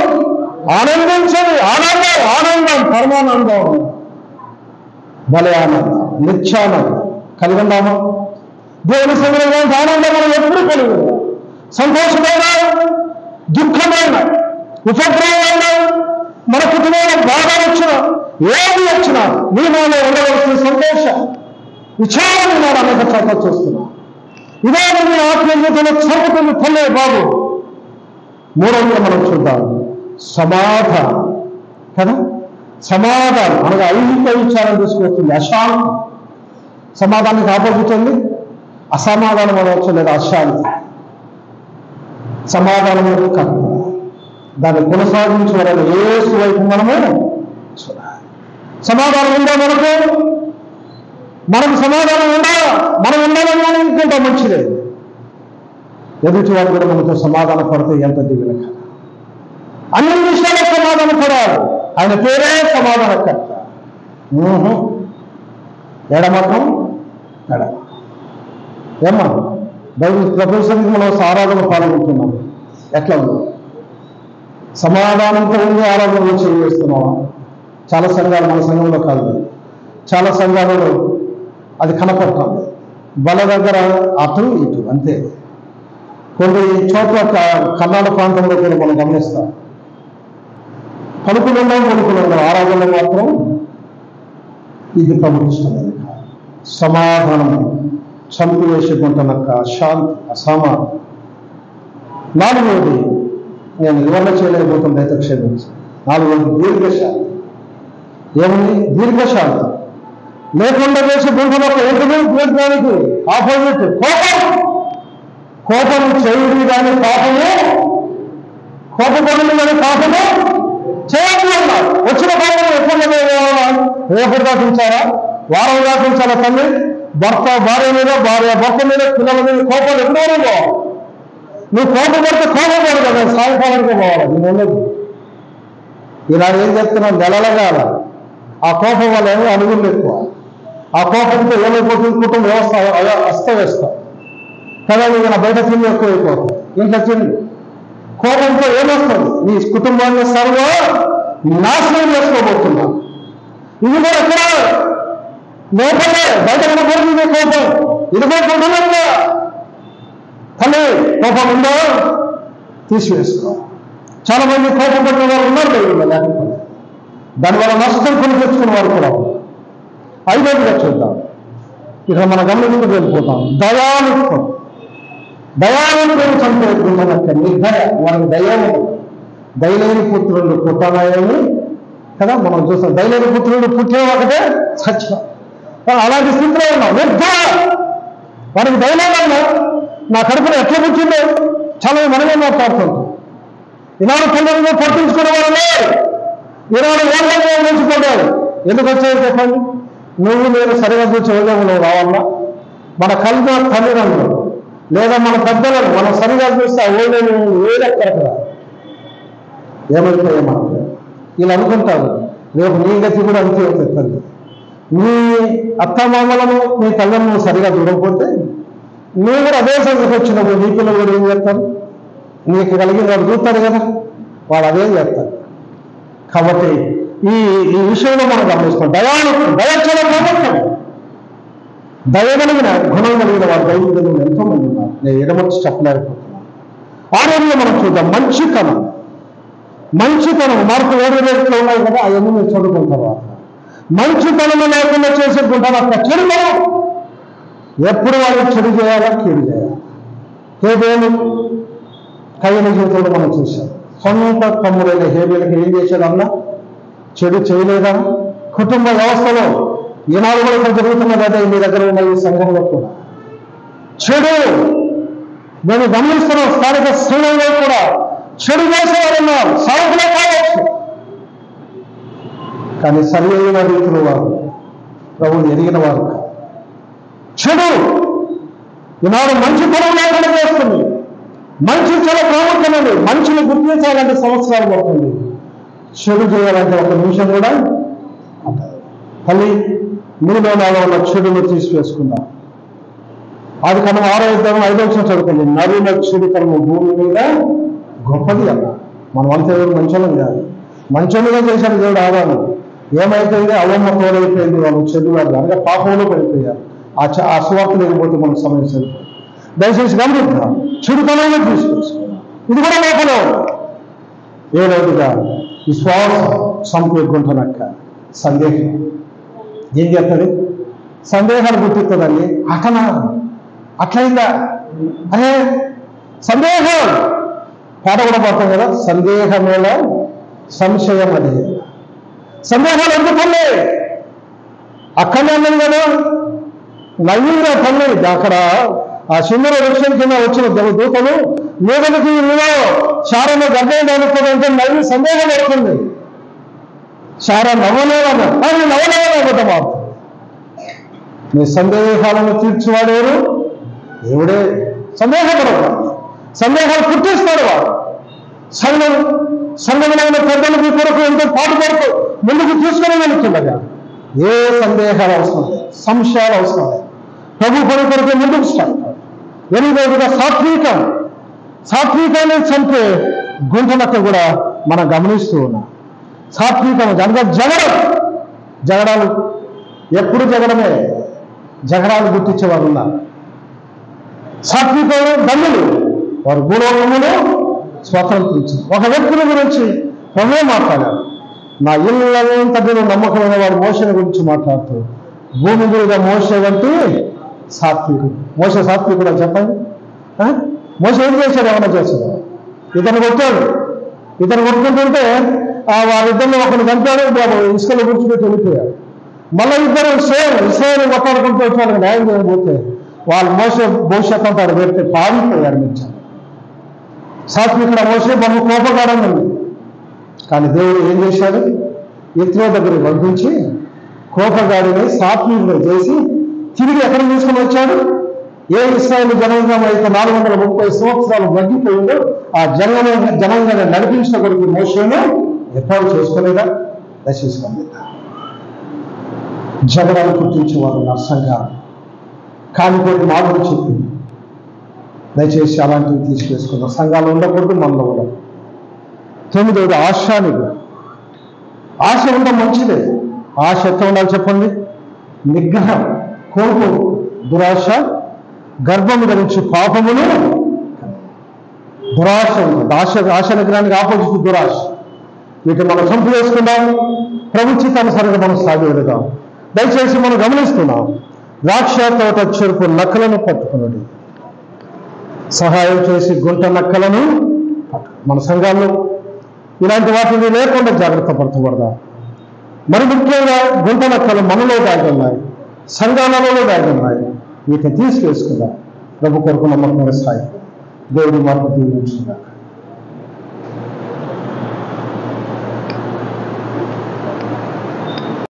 [SPEAKER 1] ఆనందించండి. ఆనందం, ఆనందం, పరమానందం, భలే ఆనందం, నిత్యానందం కలిగి ఉన్నాము. దేవుని సంగ్రహానికి ఆనందం మనం ఎప్పుడు కలిగి ఉన్నాం. సంతోషమైన, దుఃఖమైన, ఉపద్రవమైన, మన కుటుంబంలో బాధ వచ్చినా, ఏది వచ్చినా నీలో ఉండవలసిన సంతోషం, విచారాన్ని నేను అనేక చోట్ల చూస్తున్నా. ఇదే మన ఆత్మీయతలో చదువుకుని పల్లె బాబు. మూడవగా మనం చూద్దాం సమాధానం కదా. సమాధానం అనగా ఐహిక విచారం తీసుకొస్తుంది. అశాంతి. సమాధానానికి ఆపోజిట్ ఉంది అసమాధానం అనవచ్చు, లేదా అశాంతి. సమాధానం కర్త, దాన్ని కొనసాగించవాలని యేసు వైపు మనము చూడాలి. సమాధానం ఉందా మనకు సమాధానం ఉండాలా? మనం ఉండాలని అనుకుంటాం, మంచిదే. ఎదుటి వారు కూడా మనతో సమాధాన పడితే ఎంత దిగుల కదా. అన్ని విషయాలకు సమాధాన పడాలి. ఆయన పేరే సమాధానకర్త. ఎడమకం ఏమ్మా బైబిల్ ప్రపంచానికి మనం ఆరాధన పాల్గొంటున్నాం. ఎట్లా ఉంది? సమాధానంతో ఉండి ఆరాధనలు చేస్తున్నావా? చాలా సంఘాలు, మన సంఘంలో కాదు, చాలా సంఘాలలో అది కనపడతాం. బల దగ్గర అటు ఇటు అంతే. కొన్ని చోట్ల కర్ణాటక ప్రాంతంలో కూడా మనం గమనిస్తాం. పలుకులుండవు ఆరాధనలు మాత్రం ఇది ప్రముఖిష్టమైనది. సమాధానం చంపివేసుకుంటున్నక్క శాంతి, అసమాధానం. నాలుగవది నేను వివరణ చేయలేకపోతుంది, అయితే క్షమించి. నాలుగవది దీర్ఘశాంతి. ఏముంది? దీర్ఘశాంతి లేకుండా చేసి గుంటలకు ఏంటనే దీర్ఘానికి ఆపోజిట్ కోపం చేయుడి కానీ పాపము, కోపపడుతుంది కానీ పాపము చేయకుండా వచ్చిన పాపం ఎప్పుడు రేపు దాటించారా, వారం దాటించాలా? తల్లి భర్త భార్య మీద, భార్య భర్త మీద, పిల్లల మీద కోపాలు ఎప్పుడో పోవాలి. నువ్వు కోపపడితే కోపపడు కదా, సాయంకాలానికి పోవాలి. నేను ఉండదు. ఈనాడు ఏం చెప్తున్నావు? నెలలగాల ఆ కోపం వల్ల ఏమో అనుగులు ఎక్కువ. ఆ కోపంతో ఏమైపోతుంది? కుటుంబ వ్యవస్థ అస్తవ్యస్తం కదా. నీకు నా బయట తిండి ఎక్కువైపోతుంది, ఇంట్లో తిండి. కోపంతో ఏమొస్తుంది? నీ కుటుంబాన్ని సర్వ నాశనం చేసుకోబోతున్నా. ఇది కూడా ఎక్కడ లోపలే, బయట కనపడుతుంది కోపం. ఇది కూడా కుటుంబంగా తల్లి కోపం ఉందా? తీసివేసుకో. చాలా మంది కోపం పట్టిన వారు ఉన్నారు, లేకపోతే దానివల్ల నష్టం కొని తెచ్చుకున్న వారు కూడా. ఐదవదిగా చూద్దాం. ఇక మన గమనించి వెళ్ళిపోతాం. దయాలుత్వం. దయాలుత్వం చంపేసుకుంటానక్క నిర్దయ. వారికి దయము. దయలేని పుత్రులు పుట్టాలని కదా మనం చూస్తాం. దయలేని పుత్రుడు పుట్టే ఒకటే సత్యం. అలాంటి స్థితిలో ఉన్నాం. నిర్దయ. వారికి దయలేదన్నా నా కడుపులో ఎట్లా పుట్టిందో చాలా మనమే మాట్లాడుతుంటాం. ఈనాడు పిల్లలను పట్టించుకునే వాళ్ళే, ఈనాడు ఓన్లైన్లో ఉంచుకుంటారు. ఎందుకు వచ్చాయో చెప్పండి. నువ్వు నేను సరిగా చూసి ఉద్యోగంలో రావాలా? మన కళ్ళ తల్లిదండ్రులు లేదా మన పెద్దలను మనం సరిగా చూస్తే ఆ ఓన్లైన్ వేడెక్కడక్కడ ఏమైతే ఏమంటారు. వీళ్ళు అనుకుంటారు రేపు నీ గతి కూడా అంతే అవుతుంది. తల్లి నీ అత్తమామలను నీ తల్లిని సరిగా చూడకపోతే నువ్వు కూడా అదే సంగతి వచ్చినప్పుడు నీ పిల్లలు కూడా ఏం చేస్తారు? నీకు కలిగిన వాడు చూస్తారు కదా, వాడు అదే చేస్తారు. కాబట్టి ఈ ఈ విషయంలో మనం గమనిస్తాం. దయచడం దయగలిగిన గుణం కలిగిన వాడు దైవజనులు ఎంతో మంది ఉన్నారు. నేను ఎడమర్చి చెప్పలేకపోతున్నాను. ఆరోగ్యం మనం చూద్దాం. మంచితనం మార్పు వేరే రేట్లో ఉన్నాయి కదా, అవన్నీ మీరు చదువుకున్న తర్వాత మంచితనం లేకుండా చేసుకుంటారు. అక్కడ చెడుతనం ఎప్పుడు వాళ్ళు చెడు చేయాలా, కీడు చేయాలి. హేబేలు కయ్యని జీవితంలో మనం చూసాం. సొంత తమ్ముడైన హేబేలుకి ఏం చేశాడు? అన్న చెడు చేయలేదా? కుటుంబ వ్యవస్థలో ఈనాడు కూడా ఇక్కడ జరుగుతున్నది అదే. మీ దగ్గర ఉన్న ఈ సంఘంలో కూడా చెడు నేను గమనిస్తున్నాం. స్థానిక శ్రేణుల్లో కూడా చెడు చేసేవారు ఉన్నారు. సాగులో కావచ్చు, కానీ సరి అయిన రీతిలో వారు ప్రభువుని ఎరిగిన వారు. చెడు ఈనాడు మంచి పనులు లేకుండా చేస్తుంది. మంచి చాలా ప్రాముఖ్యమైనది. మంచిని గుర్తించాలంటే సంవత్సరాలు పడుతుంది. చెడు చేయాలంటే ఒక నిమిషం కూడా తల్లి మీలో నాలో ఉన్న చెడును తీసివేసుకుందాం. అది కన్నా 6వ అధ్యాయం 5వ వచనం చదువుకుంది. నరుల చెడుతనము భూమి మీద గొప్పది అన్న. మనం అంతా ఎవరు మంచోళ్ళం కాదు. మంచోళ్ళుగా చేశాడు దేవుడు ఆదాము. ఏమైపోయింది? అవమ్మ తోడైపోయింది. వాళ్ళు చెడు వాళ్ళు అనగా పాపంలో పడిపోయారు. ఆ సువార్త లేకపోతే మనకు సమయం సరిపోతుంది. దయచేసి గమనిద్దాం. చెడుతనంలో తీసుకొచ్చుకున్నాం. ఇది కూడా లోపల 7వదిగా విశ్వాసం సంపేకుంటున్నాక సందేహం ఏం చేస్తుంది? సందేహాలు గుర్తిస్తుందండి. అట్లయిందా అనే సందేహం పాట కూడా పడతాం కదా, సందేహమేళ సంశయం అది. సందేహాలు ఎందుకల్లే అక్కడనే అన్నాను కదా, నవ్వుగా పల్లె అక్కడ ఆ సింధుర వృక్షం కింద వచ్చిన దూతలు మేఘలకి శారను గర్భం అనుకోదంటే నవ్వి సందేహం పడుతుంది. శార నవ్వలేదన్న నవ్వలేదన్నమాట మాట. నీ సందేహాలను తీర్చివాడేరు దేవుడే. సందేహాలు పుట్టిస్తాడు వాడు. సంఘమైన పెద్దలు మీ కొరకు ఎంతో పాటుపడుతూ ముందుకు తీసుకుని వెళుతుండగా ఏ సందేహాలు అవసరం లేదు, సంశయాలు అవసరం లేదు. ప్రభు కొరకు ముందుకు స్టార్ట్. 8వదిగా సాత్వికాన్ని చంపే గుంటనక్క కూడా మనం గమనిస్తూ ఉన్నాం. సాత్వికం జగడాలు ఎప్పుడు జగడాలు గుర్తించేవారు ఉన్నారు. సాత్వికం ధన్యులు, వారు భూలోకమును స్వతంత్రించి ఒక వ్యక్తిని గురించి ప్రభు మాట్లాడారు. నా ఇళ్ళంతా నమ్మకమైన వాడు మోషని గురించి మాట్లాడుతూ భూమి మీద మోసే వంటి సాత్వికుడు. మోస సాత్వికుడు అని చెప్పండి. మోస ఏం చేశాడు? ఏమన్నా చేశాడు? ఇతను కొట్టుకుంటుంటే వారిద్దరిని ఒకరిని చంపాడు, ఇసుకలు గుర్తుపెట్టి వెళ్ళిపోయాడు. మళ్ళీ ఇద్దరు ఇస్రాయేలు కొట్టాడుకుంటూ వచ్చాడు. న్యాయం చేయకపోతే వాళ్ళు భవిష్యత్తు అంతా పెడితే పారిపోయారు. మించారు సాత్వికుడు మోసే బహు కోపకారం ఉంది. కానీ దేవుడు ఏం చేశాడు? ఇత్రో దగ్గర పంపించి కోపగాడిని సాత్వికుడు చేసి తిరిగి ఎక్కడ తీసుకుని వచ్చాడు? ఏ ఇశ్రాయేలు జనాంగం అయితే 430 సంవత్సరాలు మగ్గిపోయిందో ఆ జనాంగాన్ని నడిపించిన కొరకు మోషేను ఏర్పాటు చేసుకోలేదా? దర్శించుకోలేదా? జగడాలు పుట్టించేవారు నా సంఘాలు కాలిపోయి మాటలు చెప్పింది. దయచేసి అలాంటివి తీసుకేసుకున్నాం. సంఘాలు ఉండకూడదు, మనలో కూడా. 9వది ఆశానిగా. ఆశ ఉండడం మంచిదే. ఆశ ఎట్లా ఉండాలి చెప్పండి? నిగ్రహం, కోపం, దురాశ గర్భం ధరించి పాపమును. దురాశ ఉంటుంది. ఆశ నిగ్రహానికి ఆపోజిట్ దురాశ. వీటిని మనం చంపు వేసుకుందాం. ప్రభుత్వానుసారంగా మనం సాగెడదాం. దయచేసి మనం గమనిస్తున్నాం. ద్రాక్ష తోట చెరుపు నక్కలను పట్టుకున్నది సహాయం చేసి గుంట నక్కలను మన సంఘాల్లో ఇలాంటి వాటిని లేకుండా జాగ్రత్త పరచబడదాం. మరి ముఖ్యంగా గుంట నక్కలు మనలో దాగి ఉన్నాయి, సంఘాలలో దాగి ఉన్నాయి. వీటిని తీసుకేసుకుందాం. ప్రభు కొరకు నమ్మకమైన స్థాయి దేవుడి మార్పు దీవించుకుందాం.